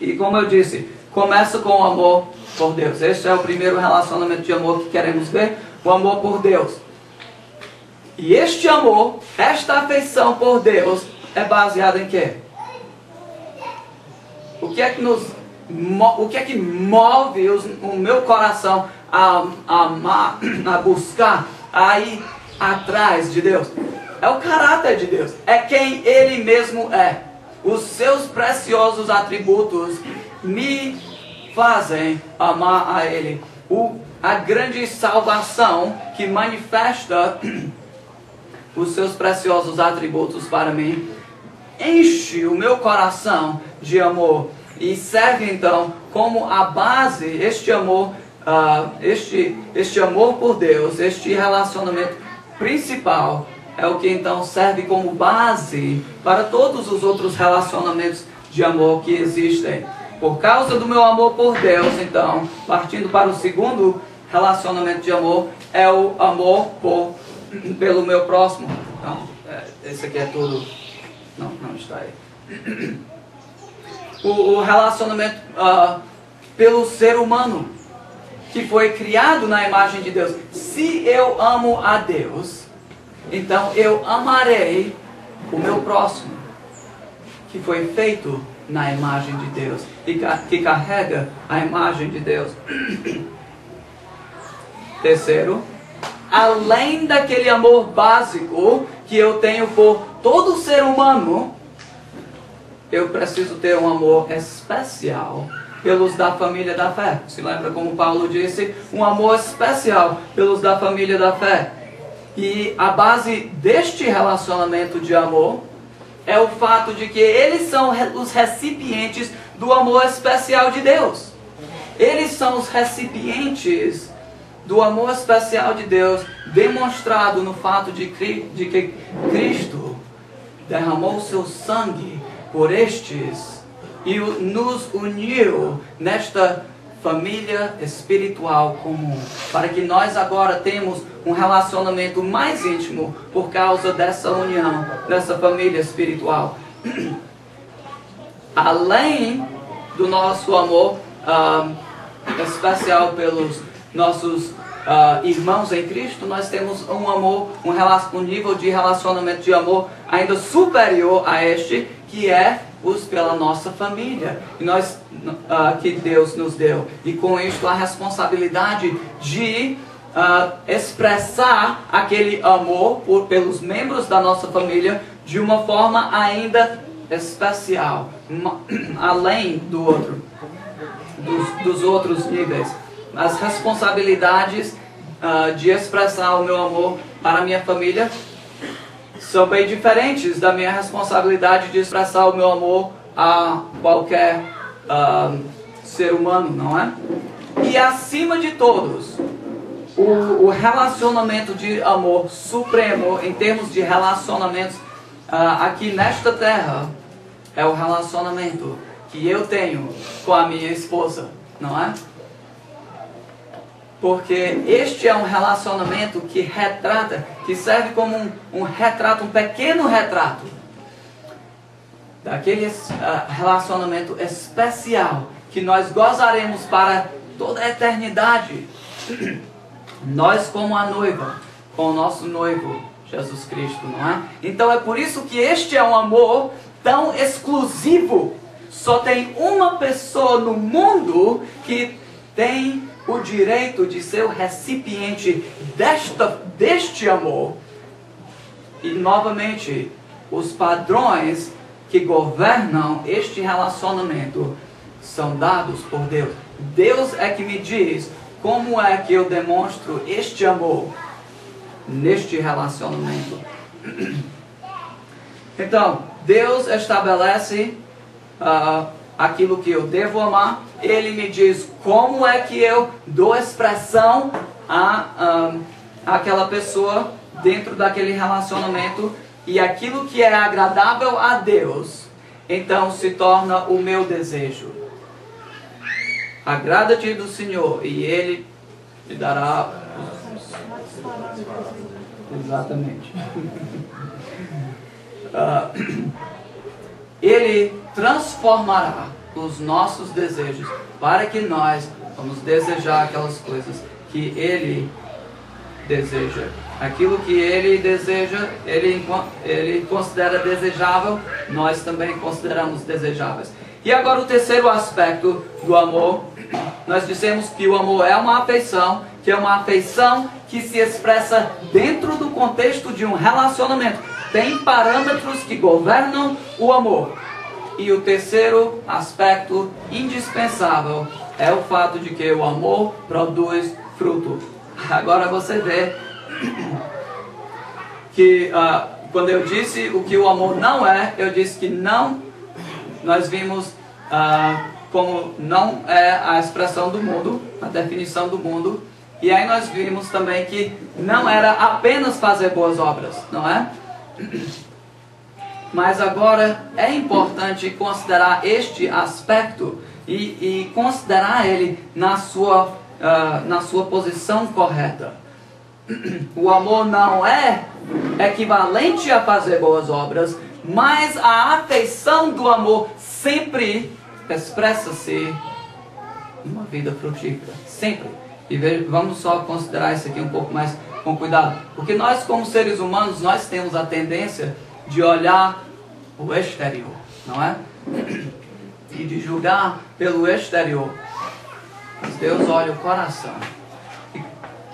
E como eu disse, começa com o amor por Deus. Este é o primeiro relacionamento de amor que queremos ver, o amor por Deus. E este amor, esta afeição por Deus, é baseada em quê? O que é que move o meu coração a amar, a buscar, a ir atrás de Deus? É o caráter de Deus, é quem Ele mesmo é. Os seus preciosos atributos me fazem amar a Ele. A grande salvação que manifesta os seus preciosos atributos para mim enche o meu coração de amor e serve então como a base, este amor por Deus, este relacionamento principal, é o que então serve como base para todos os outros relacionamentos de amor que existem. Por causa do meu amor por Deus, então, partindo para o segundo relacionamento de amor, é o amor pelo meu próximo. Então, esse aqui é tudo. Não está aí. O relacionamento pelo ser humano, que foi criado na imagem de Deus. Se eu amo a Deus, então eu amarei o meu próximo, que foi feito na imagem de Deus, e que carrega a imagem de Deus. Terceiro, além daquele amor básico que eu tenho por todo ser humano, eu preciso ter um amor especial pelos da família da fé. Se lembra como Paulo disse? Um amor especial pelos da família da fé. E a base deste relacionamento de amor é o fato de que eles são os recipientes do amor especial de Deus. Eles são os recipientes do amor especial de Deus, demonstrado no fato de que Cristo derramou seu sangue por estes e nos uniu nesta família espiritual comum, para que nós agora temos um relacionamento mais íntimo por causa dessa união, dessa família espiritual. Além do nosso amor especial pelos nossos irmãos em Cristo, nós temos um nível de relacionamento de amor ainda superior a este, que é pela nossa família, que Deus nos deu. E com isto a responsabilidade de expressar aquele amor pelos membros da nossa família de uma forma ainda especial, além dos outros níveis. as responsabilidades de expressar o meu amor para a minha família são bem diferentes da minha responsabilidade de expressar o meu amor a qualquer ser humano, não é? E acima de todos, o relacionamento de amor supremo em termos de relacionamentos aqui nesta terra é o relacionamento que eu tenho com a minha esposa, não é? Porque este é um relacionamento que retrata, que serve como um retrato, um pequeno retrato daquele relacionamento especial que nós gozaremos para toda a eternidade. Nós como a noiva, com o nosso noivo Jesus Cristo, não é? Então é por isso que este é um amor tão exclusivo. Só tem uma pessoa no mundo que tem o direito de ser o recipiente deste amor. E novamente, os padrões que governam este relacionamento são dados por Deus. Deus é que me diz como é que eu demonstro este amor neste relacionamento. Então, Deus estabelece aquilo que eu devo amar. Ele me diz como é que eu dou expressão àquela pessoa dentro daquele relacionamento. E aquilo que é agradável a Deus, então se torna o meu desejo. Agrada-te do Senhor e Ele te dará... Exatamente. Ele transformará os nossos desejos para que nós vamos desejar aquelas coisas que Ele deseja. Aquilo que Ele deseja, Ele considera desejável, nós também consideramos desejáveis. E agora o terceiro aspecto do amor. Nós dissemos que o amor é uma afeição, que é uma afeição que se expressa dentro do contexto de um relacionamento. Tem parâmetros que governam o amor. E o terceiro aspecto indispensável é o fato de que o amor produz fruto. Agora você vê que quando eu disse o que o amor não é, eu disse que não, nós vimos como não é a expressão do mundo, a definição do mundo. E aí nós vimos também que não era apenas fazer boas obras, não é? Mas agora é importante considerar este aspecto e considerar ele na sua posição correta. O amor não é equivalente a fazer boas obras, mas a afeição do amor sempre expressa-se numa vida frutífera. Sempre. E vamos só considerar isso aqui um pouco mais com cuidado. Porque nós, como seres humanos, nós temos a tendência de olhar o exterior, não é? E de julgar pelo exterior. Mas Deus olha o coração. E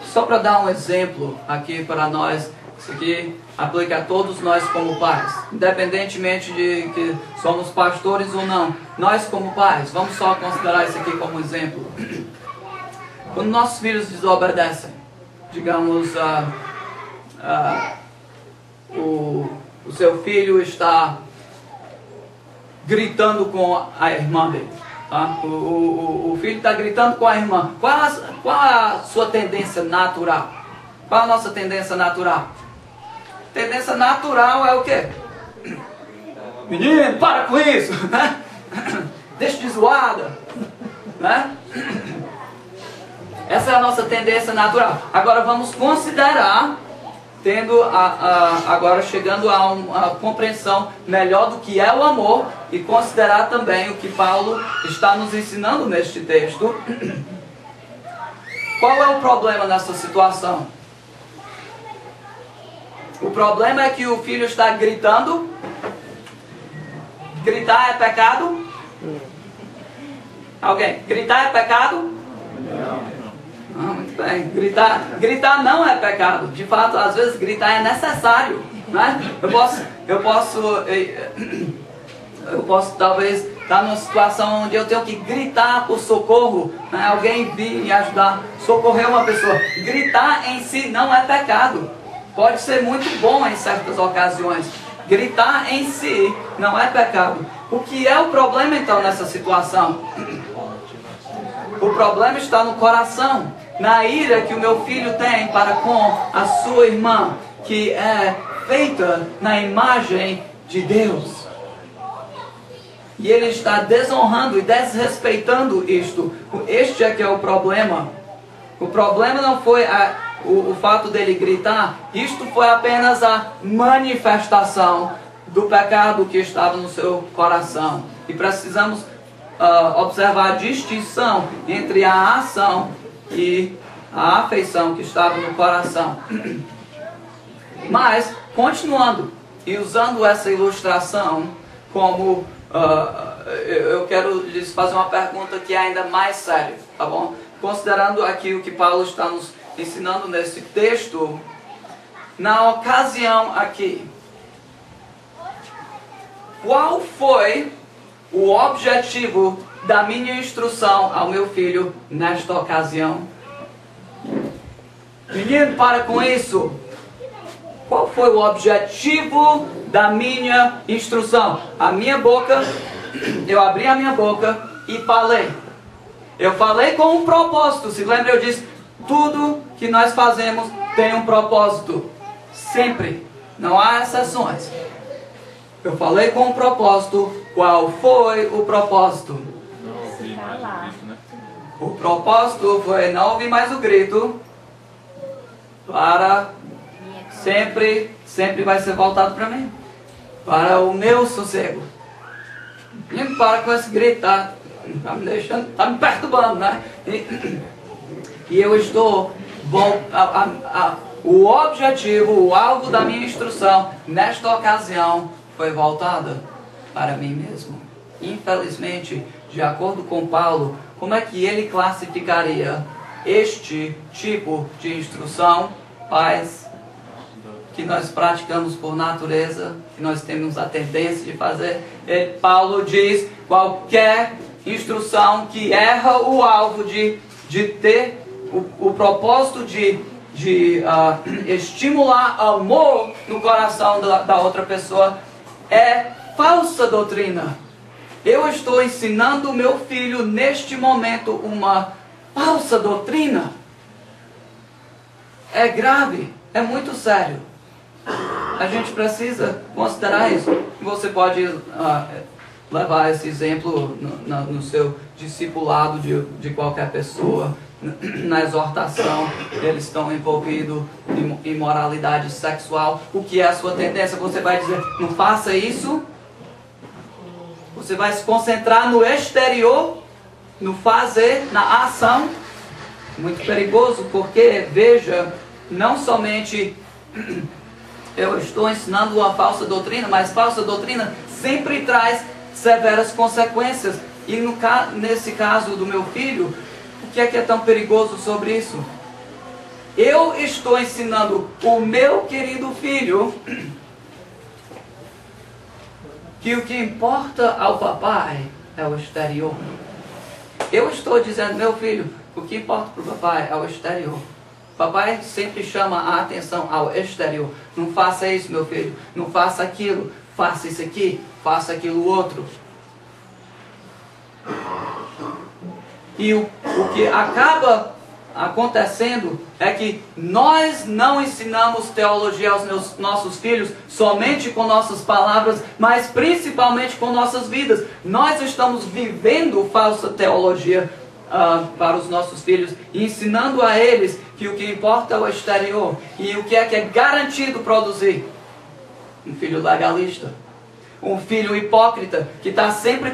só para dar um exemplo aqui para nós, isso aqui aplica a todos nós como pais. Independentemente de que somos pastores ou não, nós como pais, vamos só considerar isso aqui como exemplo. Quando nossos filhos desobedecem, digamos, o seu filho está gritando com a irmã dele. Tá? O filho está gritando com a irmã. Qual a sua tendência natural? Qual a nossa tendência natural? Tendência natural é o quê? Menino, para com isso! Né? Deixa de zoada! Né? Essa é a nossa tendência natural. Agora vamos considerar, agora chegando a uma compreensão melhor do que é o amor, e considerar também o que Paulo está nos ensinando neste texto. Qual é o problema nessa situação? O problema é que o filho está gritando. Gritar é pecado? Alguém? Gritar é pecado? Não. Muito bem. Gritar não é pecado. De fato, às vezes gritar é necessário, né? Eu posso Eu posso talvez estar numa situação onde eu tenho que gritar por socorro, né? Alguém vir me ajudar, socorrer uma pessoa. Gritar em si não é pecado. Pode ser muito bom em certas ocasiões. Gritar em si não é pecado. O que é o problema então nessa situação? O problema está no coração, na ira que o meu filho tem para com a sua irmã, que é feita na imagem de Deus. E ele está desonrando e desrespeitando isto. Este é que é o problema. O problema não foi o fato dele gritar. Isto foi apenas a manifestação do pecado que estava no seu coração. E precisamos observar a distinção entre a ação e a afeição que estava no coração. Mas, continuando e usando essa ilustração como... eu quero lhes fazer uma pergunta que é ainda mais séria, tá bom? Considerando aqui o que Paulo está nos ensinando nesse texto, na ocasião aqui, qual foi o objetivo da minha instrução ao meu filho nesta ocasião? Menino, para com isso! Qual foi o objetivo da minha instrução? A minha boca, eu abri a minha boca e falei. Eu falei com um propósito. Se lembra, eu disse, tudo que nós fazemos tem um propósito. Sempre. Não há exceções. Eu falei com um propósito. Qual foi o propósito? Não ouvir mais o grito, né? O propósito foi não ouvir mais o grito. Para... Sempre vai ser voltado para mim. Para o meu sossego. Não para com esse grito, tá me deixando, tá me perturbando, né? E eu estou... o objetivo, o alvo da minha instrução, nesta ocasião, foi voltada para mim mesmo. Infelizmente, de acordo com Paulo, como é que ele classificaria este tipo de instrução, pais, que nós praticamos por natureza, que nós temos a tendência de fazer? Paulo diz, qualquer instrução que erra o alvo de ter o propósito de estimular amor no coração da outra pessoa, é falsa doutrina. Eu estou ensinando o meu filho neste momento uma falsa doutrina. É grave, é muito sério. A gente precisa considerar isso. Você pode levar esse exemplo no seu discipulado de qualquer pessoa, na exortação. Eles estão envolvidos em imoralidade sexual. O que é a sua tendência? Você vai dizer, não faça isso. Você vai se concentrar no exterior, no fazer, na ação. Muito perigoso, porque, veja, não somente eu estou ensinando uma falsa doutrina, mas falsa doutrina sempre traz severas consequências. E nesse caso do meu filho, o que é tão perigoso sobre isso? Eu estou ensinando o meu querido filho que o que importa ao papai é o exterior. Eu estou dizendo, meu filho, o que importa para o papai é o exterior. Papai sempre chama a atenção ao exterior. Não faça isso, meu filho. Não faça aquilo. Faça isso aqui. Faça aquilo outro. E o que acaba acontecendo é que nós não ensinamos teologia aos nossos filhos somente com nossas palavras, mas principalmente com nossas vidas. Nós estamos vivendo falsa teologia para os nossos filhos, ensinando a eles que o que importa é o exterior. E o que é garantido produzir? Um filho legalista. Um filho hipócrita, que está sempre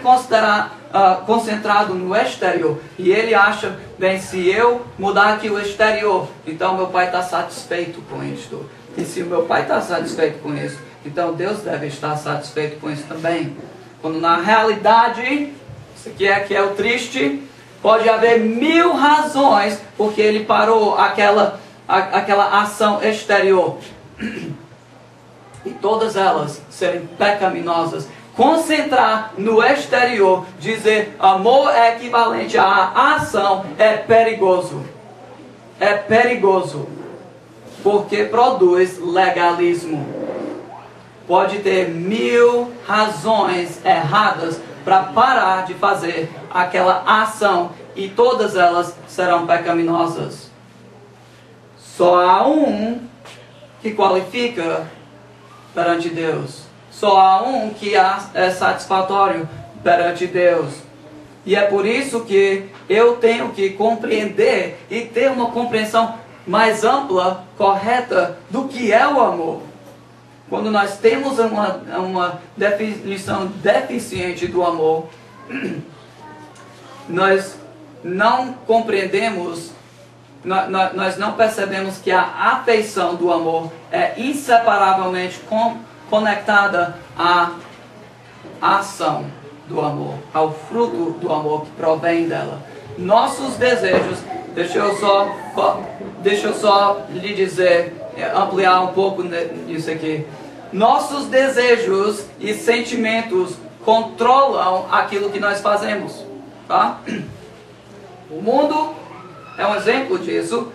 concentrado no exterior. E ele acha, bem, se eu mudar aqui o exterior, então meu pai está satisfeito com isto. E se o meu pai está satisfeito com isso, então Deus deve estar satisfeito com isso também. Quando na realidade, isso aqui que é o triste, pode haver 1000 razões porque ele parou aquela ação exterior. E todas elas serem pecaminosas, concentrar no exterior, dizer amor é equivalente à ação, é perigoso. É perigoso. Porque produz legalismo. Pode ter 1000 razões erradas para parar de fazer aquela ação e todas elas serão pecaminosas. Só há um que qualifica perante Deus. Só há um que é satisfatório perante Deus. E é por isso que eu tenho que compreender e ter uma compreensão mais ampla, correta do que é o amor. Quando nós temos uma definição deficiente do amor, nós não compreendemos, nós não percebemos que a afeição do amor é inseparavelmente conectada à ação do amor, ao fruto do amor que provém dela. Nossos desejos, deixa eu só lhe dizer, ampliar um pouco nisso aqui. Nossos desejos e sentimentos controlam aquilo que nós fazemos, tá? O mundo é um exemplo disso.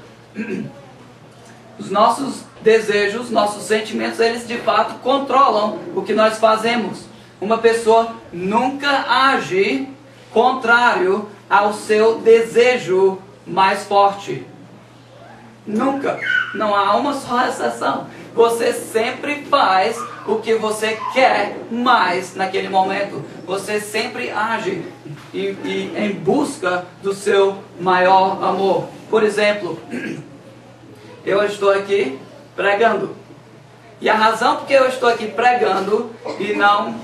Os nossos desejos, nossos sentimentos, eles de fato controlam o que nós fazemos. Uma pessoa nunca age contrário ao seu desejo mais forte. Nunca. Não há uma só exceção. Você sempre faz o que você quer mais naquele momento. Você sempre age em busca do seu maior amor. Por exemplo, eu estou aqui pregando. E a razão por que eu estou aqui pregando e não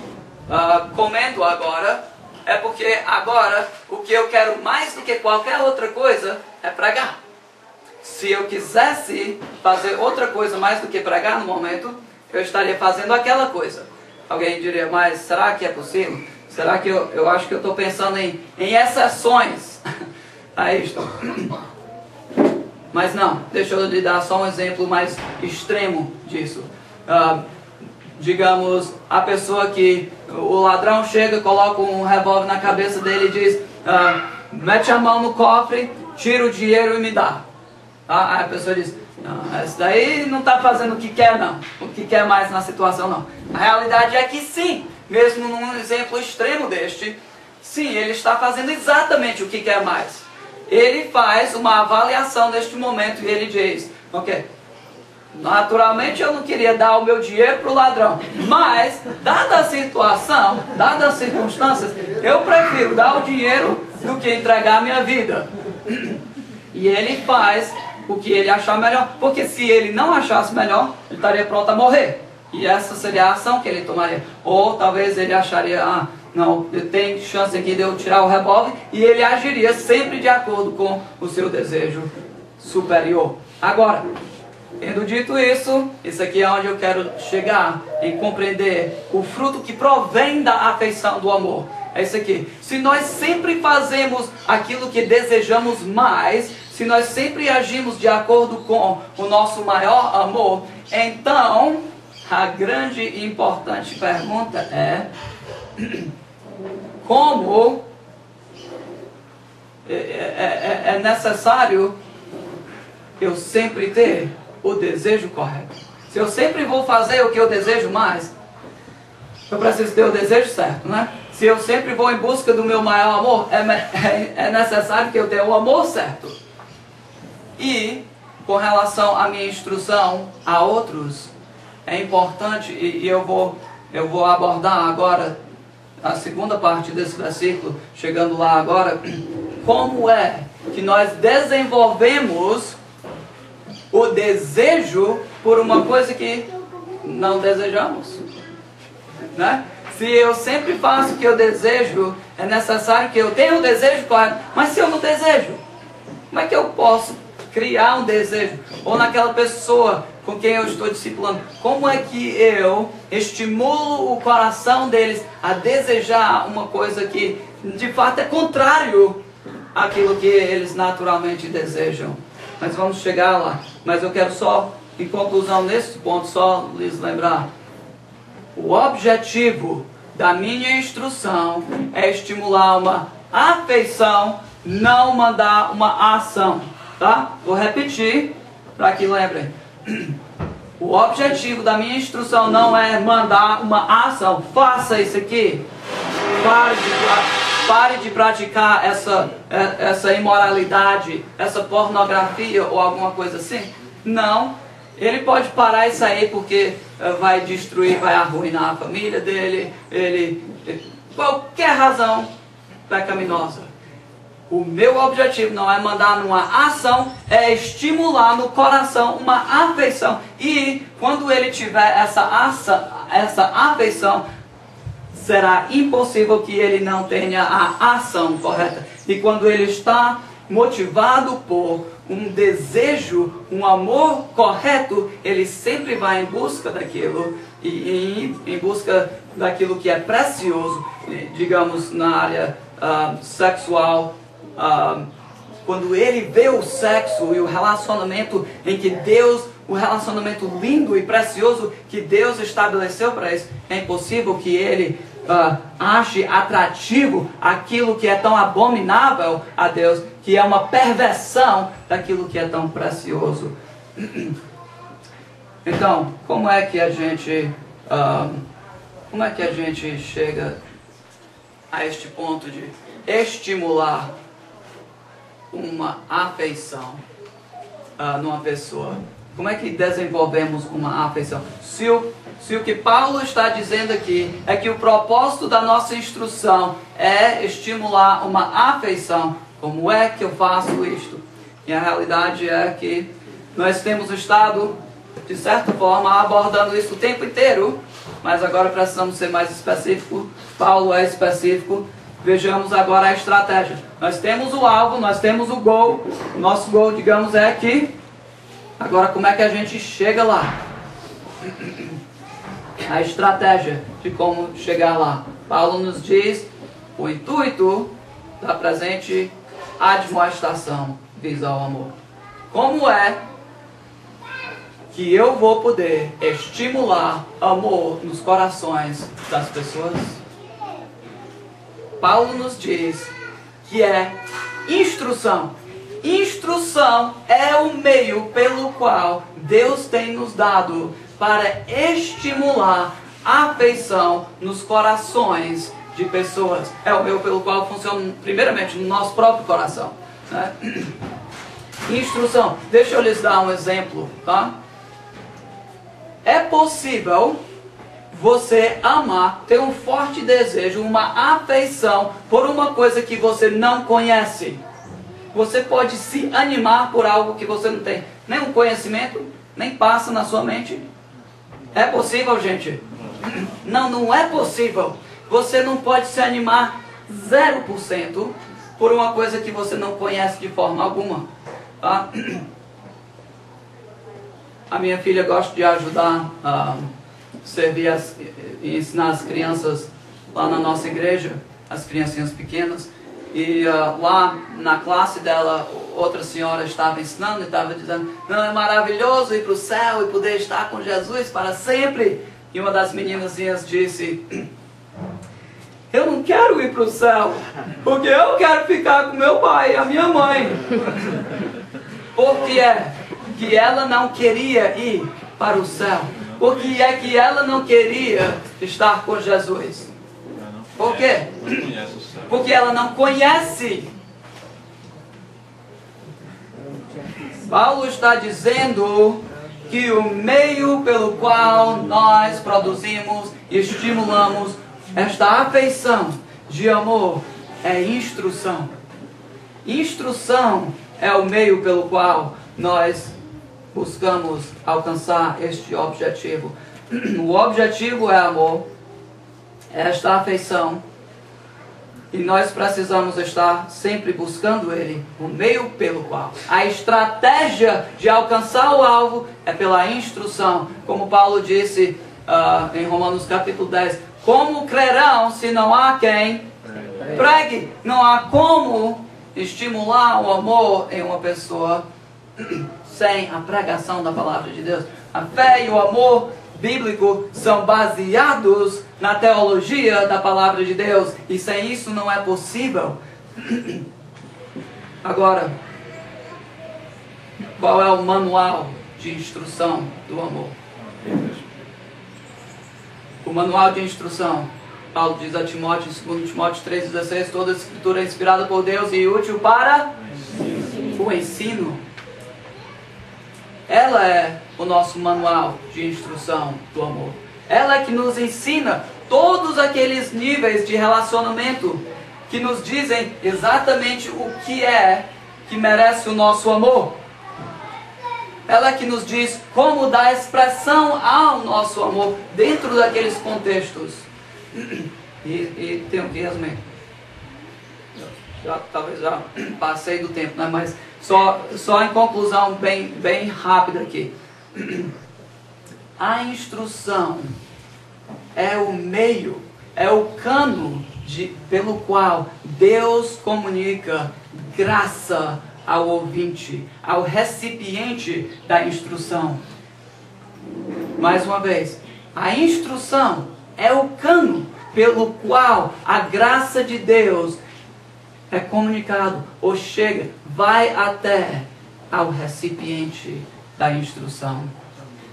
comendo agora é porque agora o que eu quero mais do que qualquer outra coisa é pregar. Se eu quisesse fazer outra coisa mais do que pregar no momento, eu estaria fazendo aquela coisa. Alguém diria, mas será que é possível? Será que eu acho que eu estou pensando em exceções a isto? Mas não, deixa eu lhe dar só um exemplo mais extremo disso. Digamos, a pessoa que o ladrão chega, coloca um revólver na cabeça dele e diz, mete a mão no cofre, tira o dinheiro e me dá. Aí a pessoa diz, não, esse daí não está fazendo o que quer não, o que quer mais na situação não. A realidade é que sim, mesmo num exemplo extremo deste, sim, ele está fazendo exatamente o que quer mais. Ele faz uma avaliação neste momento e ele diz, ok, naturalmente eu não queria dar o meu dinheiro para o ladrão, mas, dada a situação, dadas as circunstâncias, eu prefiro dar o dinheiro do que entregar a minha vida. E ele faz o que ele achar melhor, porque se ele não achasse melhor, ele estaria pronto a morrer. E essa seria a ação que ele tomaria. Ou talvez ele acharia, não, tem chance aqui de eu tirar o revólver, e ele agiria sempre de acordo com o seu desejo superior. Agora, tendo dito isso, isso aqui é onde eu quero chegar, em compreender o fruto que provém da afeição do amor. É isso aqui. Se nós sempre fazemos aquilo que desejamos mais, se nós sempre agimos de acordo com o nosso maior amor, então a grande e importante pergunta é como é necessário eu sempre ter o desejo correto. Se eu sempre vou fazer o que eu desejo mais, eu preciso ter o desejo certo, né? Se eu sempre vou em busca do meu maior amor, é necessário que eu tenha o amor certo. E, com relação à minha instrução a outros, é importante, e eu vou abordar agora a segunda parte desse versículo, chegando lá agora, como é que nós desenvolvemos o desejo por uma coisa que não desejamos, né? Se eu sempre faço o que eu desejo, é necessário que eu tenha o desejo correto. Mas se eu não desejo, como é que eu posso criar um desejo? Ou naquela pessoa com quem eu estou discipulando, como é que eu estimulo o coração deles a desejar uma coisa que de fato é contrário àquilo que eles naturalmente desejam? Mas vamos chegar lá. Mas eu quero só, em conclusão nesse ponto, só lhes lembrar. O objetivo da minha instrução é estimular uma afeição, não mandar uma ação. Tá? Vou repetir para que lembrem. O objetivo da minha instrução não é mandar uma ação. Faça isso aqui. Pare de praticar essa imoralidade, essa pornografia ou alguma coisa assim. Não. Ele pode parar isso aí porque vai destruir, vai arruinar a família dele. Qualquer razão pecaminosa. O meu objetivo não é mandar numa ação, é estimular no coração uma afeição. E quando ele tiver essa afeição, será impossível que ele não tenha a ação correta. E quando ele está motivado por um desejo, um amor correto, ele sempre vai em busca daquilo, e em busca daquilo que é precioso, digamos na área sexual. Quando ele vê o sexo e o relacionamento em que Deus, o relacionamento lindo e precioso que Deus estabeleceu para isso, é impossível que ele ache atrativo aquilo que é tão abominável a Deus, que é uma perversão daquilo que é tão precioso. Então, como é que a gente chega a este ponto de estimular uma afeição numa pessoa? Como é que desenvolvemos uma afeição? Se o que Paulo está dizendo aqui é que o propósito da nossa instrução é estimular uma afeição, como é que eu faço isto? E a realidade é que nós temos estado, de certa forma, abordando isso o tempo inteiro, mas agora precisamos ser mais específicos. Paulo é específico. Vejamos agora a estratégia. Nós temos o alvo, nós temos o gol. O nosso gol, digamos, é aqui. Agora, como é que a gente chega lá? A estratégia de como chegar lá. Paulo nos diz o intuito da presente admoestação visa ao amor. Como é que eu vou poder estimular amor nos corações das pessoas? Paulo nos diz que é instrução. Instrução é o meio pelo qual Deus tem nos dado para estimular a afeição nos corações de pessoas. É o meio pelo qual funciona, primeiramente, no nosso próprio coração, né? Instrução. Deixa eu lhes dar um exemplo, tá? É possível você amar, ter um forte desejo, uma afeição por uma coisa que você não conhece. Você pode se animar por algo que você não tem nenhum conhecimento, nem passa na sua mente. É possível, gente? Não, não é possível. Você não pode se animar 0% por uma coisa que você não conhece de forma alguma. Tá? A minha filha gosta de ajudar a servir e ensinar as crianças lá na nossa igreja, as criancinhas pequenas. E lá na classe dela, outra senhora estava ensinando e estava dizendo: não, é maravilhoso ir para o céu e poder estar com Jesus para sempre. E uma das meninazinhas disse: eu não quero ir para o céu, porque eu quero ficar com meu pai e a minha mãe. Por que é que ela não queria ir para o céu? Por que é que ela não queria estar com Jesus? Por quê? Porque ela não conhece. Paulo está dizendo que o meio pelo qual nós produzimos e estimulamos esta afeição de amor é instrução. Instrução é o meio pelo qual nós buscamos alcançar este objetivo. O objetivo é amor, esta afeição, e nós precisamos estar sempre buscando ele, o meio pelo qual. A estratégia de alcançar o alvo é pela instrução, como Paulo disse em Romanos capítulo 10, como crerão se não há quem pregue? Não há como estimular o amor em uma pessoa sem a pregação da palavra de Deus. A fé e o amor bíblico são baseados na teologia da palavra de Deus. E sem isso não é possível. Agora, qual é o manual de instrução do amor? O manual de instrução. Paulo diz a Timóteo, em 2 Timóteo 3,16, toda a escritura é inspirada por Deus e útil para o ensino. Ela é o nosso manual de instrução do amor. Ela é que nos ensina todos aqueles níveis de relacionamento que nos dizem exatamente o que é que merece o nosso amor. Ela é que nos diz como dar expressão ao nosso amor dentro daqueles contextos. E tenho que resumir. Talvez já passei do tempo, né? Mas só em conclusão bem rápida aqui. A instrução é o meio, é o cano pelo qual Deus comunica graça ao ouvinte, ao recipiente da instrução. Mais uma vez, a instrução é o cano pelo qual a graça de Deus é comunicado ou chega, vai até ao recipiente da instrução.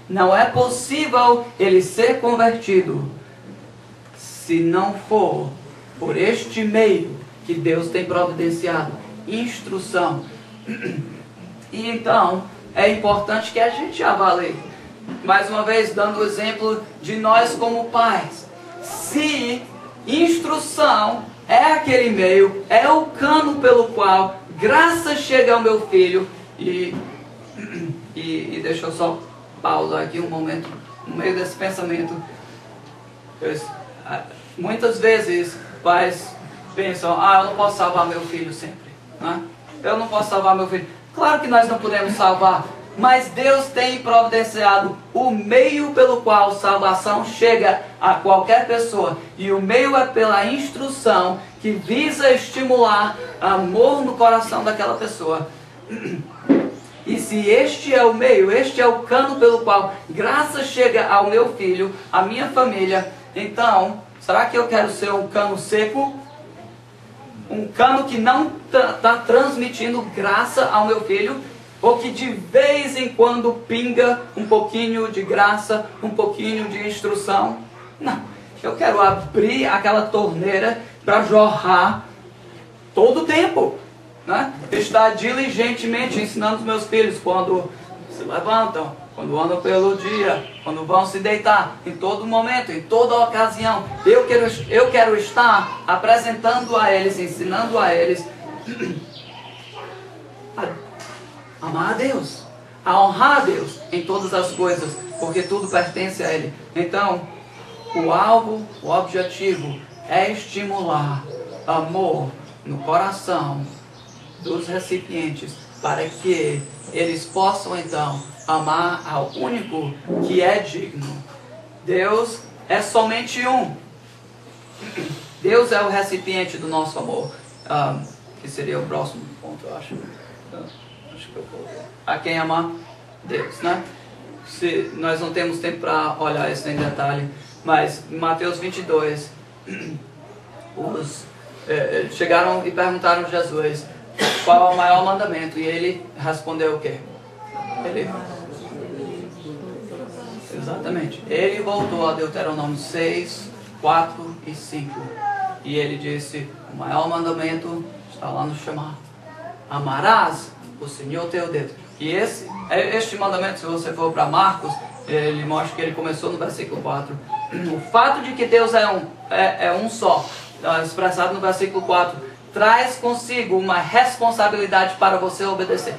Não é possível ele ser convertido se não for por este meio que Deus tem providenciado, instrução. E então é importante que a gente avalie, mais uma vez dando o exemplo de nós como pais. Se instrução é aquele meio, é o cano pelo qual graça chega ao meu filho, e deixa eu só pausar aqui um momento, no meio desse pensamento. Muitas vezes pais pensam, eu não posso salvar meu filho sempre, né? Eu não posso salvar meu filho. Claro que nós não podemos salvar, mas Deus tem providenciado o meio pelo qual salvação chega a qualquer pessoa. E o meio é pela instrução que visa estimular amor no coração daquela pessoa. E se este é o meio, este é o cano pelo qual graça chega ao meu filho, à minha família, então, será que eu quero ser um cano seco? Um cano que não está transmitindo graça ao meu filho? Ou que de vez em quando pinga um pouquinho de graça, um pouquinho de instrução? Não, eu quero abrir aquela torneira para jorrar todo o tempo, né? Estar diligentemente ensinando os meus filhos quando se levantam, quando andam pelo dia, quando vão se deitar, em todo momento, em toda ocasião. Eu quero estar apresentando a eles, ensinando a eles a amar a Deus, a honrar a Deus em todas as coisas, porque tudo pertence a Ele. Então, o alvo, o objetivo é estimular amor no coração dos recipientes, para que eles possam então amar ao único que é digno. Deus é somente um. Deus é o recipiente do nosso amor, que seria o próximo ponto, eu acho. Acho que eu vou a quem amar Deus, né? Nós não temos tempo para olhar isso em detalhe, mas em Mateus 22, chegaram e perguntaram a Jesus qual é o maior mandamento, e ele respondeu o quê? Exatamente. Ele voltou a Deuteronômio 6, 4 e 5. E ele disse, o maior mandamento está lá no Shema. Amarás o Senhor teu Deus. E este mandamento, se você for para Marcos, ele mostra que ele começou no versículo 4. O fato de que Deus é um só, expressado no versículo 4, traz consigo uma responsabilidade para você obedecer.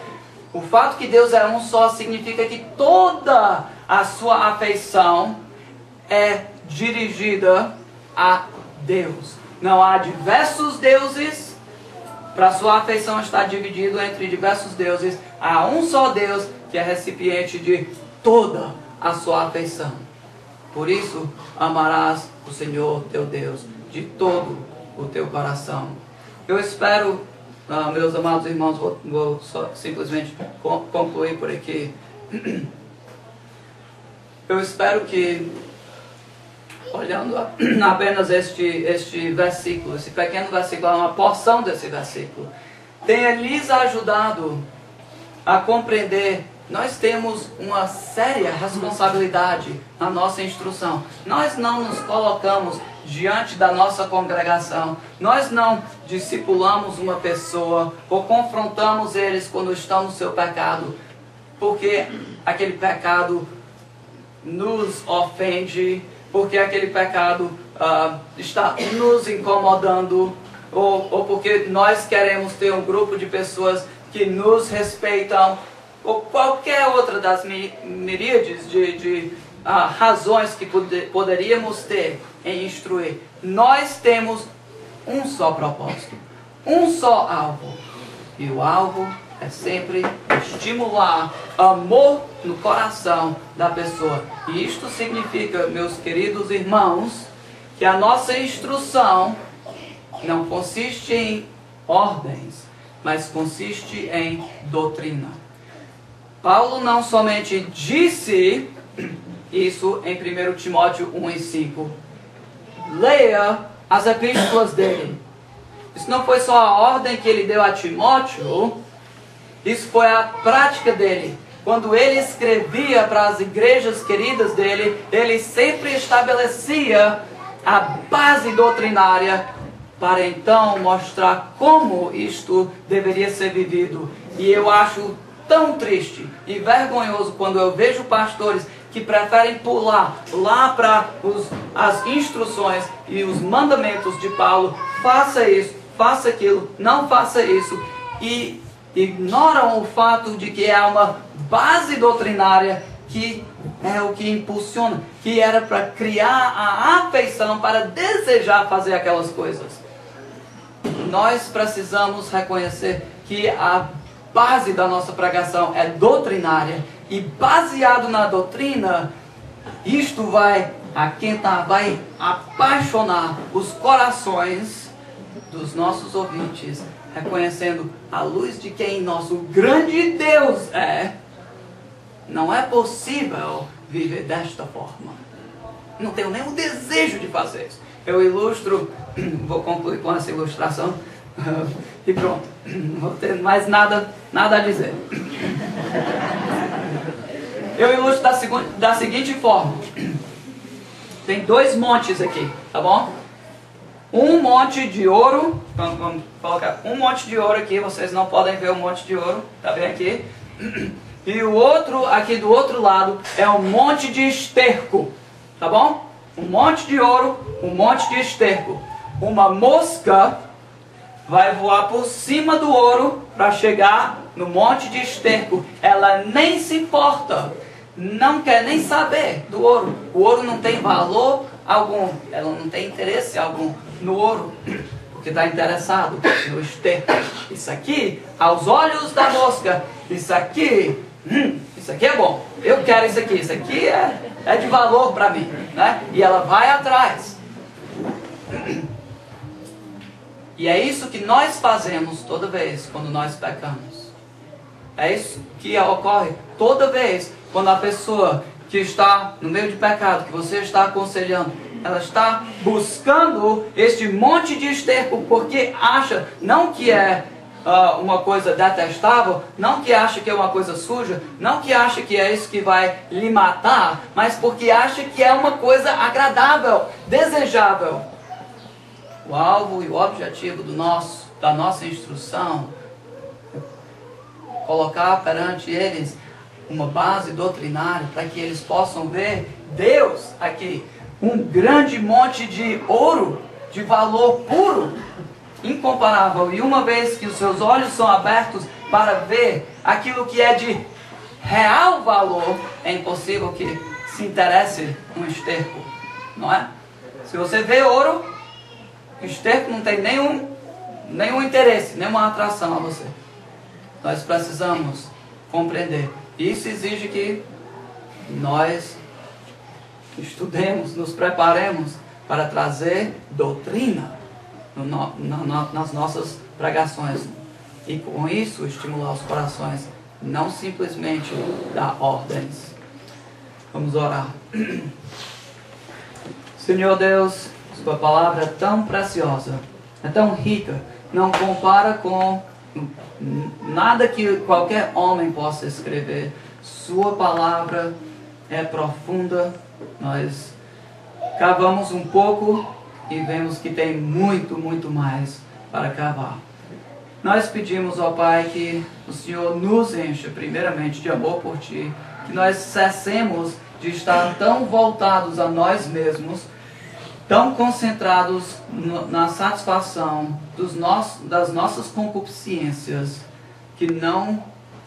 O fato que Deus é um só significa que toda a sua afeição é dirigida a Deus. Não há diversos deuses. Para sua afeição estar dividido entre diversos deuses, há um só Deus que é recipiente de toda a sua afeição. Por isso, amarás o Senhor teu Deus de todo o teu coração. Eu espero, meus amados irmãos, vou só simplesmente concluir por aqui. eu espero que, olhando apenas este versículo, esse pequeno versículo, uma porção desse versículo, tenha lhes ajudado a compreender. Nós temos uma séria responsabilidade na nossa instrução. Nós não nos colocamos diante da nossa congregação. Nós não discipulamos uma pessoa ou confrontamos eles quando estão no seu pecado, porque aquele pecado nos ofende, porque aquele pecado está nos incomodando, ou porque nós queremos ter um grupo de pessoas que nos respeitam, ou qualquer outra das miríades de razões que poderíamos ter em instruir. Nós temos um só propósito, um só alvo. E o alvo é sempre estimular amor no coração da pessoa. E isto significa, meus queridos irmãos, que a nossa instrução não consiste em ordens, mas consiste em doutrina. Paulo não somente disse isso em 1 Timóteo 1 e 5. Leia as epístolas dele. Isso não foi só a ordem que ele deu a Timóteo, isso foi a prática dele. Quando ele escrevia para as igrejas queridas dele, ele sempre estabelecia a base doutrinária para então mostrar como isto deveria ser vivido. E eu acho tão triste e vergonhoso quando eu vejo pastores que preferem pular lá para as instruções e os mandamentos de Paulo. Faça isso, faça aquilo, não faça isso. E ignoram o fato de que há uma base doutrinária que é o que impulsiona, que era para criar a afeição, para desejar fazer aquelas coisas. Nós precisamos reconhecer que a base da nossa pregação é doutrinária, e baseado na doutrina, isto vai aquentar, vai apaixonar os corações dos nossos ouvintes, reconhecendo a luz de quem nosso grande Deus é. Não é possível viver desta forma. Não tenho nem o desejo de fazer isso. Eu ilustro, vou concluir com essa ilustração, e pronto, não vou ter mais nada a dizer. Eu ilustro da seguinte forma. Tem dois montes aqui, tá bom? Um monte de ouro, vamos colocar um monte de ouro aqui, vocês não podem ver o monte de ouro, tá bem aqui? E o outro, aqui do outro lado, é um monte de esterco, tá bom? Um monte de ouro, um monte de esterco. Uma mosca vai voar por cima do ouro para chegar no monte de esterco. Ela nem se importa, não quer nem saber do ouro. O ouro não tem valor algum, ela não tem interesse algum no ouro, porque está interessado no esterco. Isso aqui, aos olhos da mosca, isso aqui é bom, eu quero isso aqui é de valor para mim, né? E ela vai atrás. E é isso que nós fazemos toda vez quando nós pecamos. É isso que ocorre toda vez quando a pessoa que está no meio de pecado, que você está aconselhando, ela está buscando este monte de esterco porque acha, não que é uma coisa detestável, não que acha que é uma coisa suja, não que acha que é isso que vai lhe matar, mas porque acha que é uma coisa agradável, desejável. O alvo e o objetivo da nossa instrução é colocar perante eles uma base doutrinária para que eles possam ver Deus aqui, um grande monte de ouro, de valor puro, incomparável. E uma vez que os seus olhos são abertos para ver aquilo que é de real valor, é impossível que se interesse um esterco, não é? Se você vê ouro, esterco não tem nenhum interesse, nenhuma atração a você. Nós precisamos compreender. Isso exige que nós estudemos, nos preparemos para trazer doutrina nas nossas pregações. E com isso estimular os corações, não simplesmente dar ordens. Vamos orar. Senhor Deus, Sua palavra é tão preciosa, é tão rica, não compara com nada que qualquer homem possa escrever. Sua palavra é profunda. Nós cavamos um pouco e vemos que tem muito, muito mais para cavar. Nós pedimos, ó Pai, que o Senhor nos encha primeiramente de amor por Ti, que nós cessemos de estar tão voltados a nós mesmos, tão concentrados na satisfação das nossas concupiscências, que não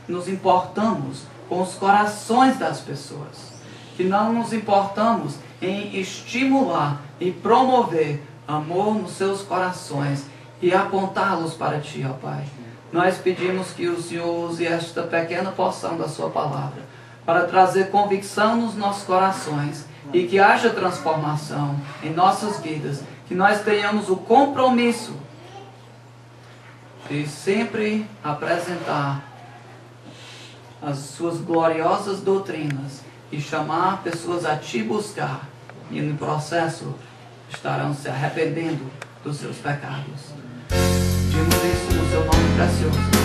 nos importamos com os corações das pessoas, que não nos importamos em estimular e promover amor nos seus corações e apontá-los para Ti, ó Pai. Nós pedimos que o Senhor use esta pequena porção da Sua palavra para trazer convicção nos nossos corações e que haja transformação em nossas vidas, que nós tenhamos o compromisso de sempre apresentar as Suas gloriosas doutrinas e chamar pessoas a Te buscar, e no processo estarão se arrependendo dos seus pecados. Pedimos isso no Seu nome precioso.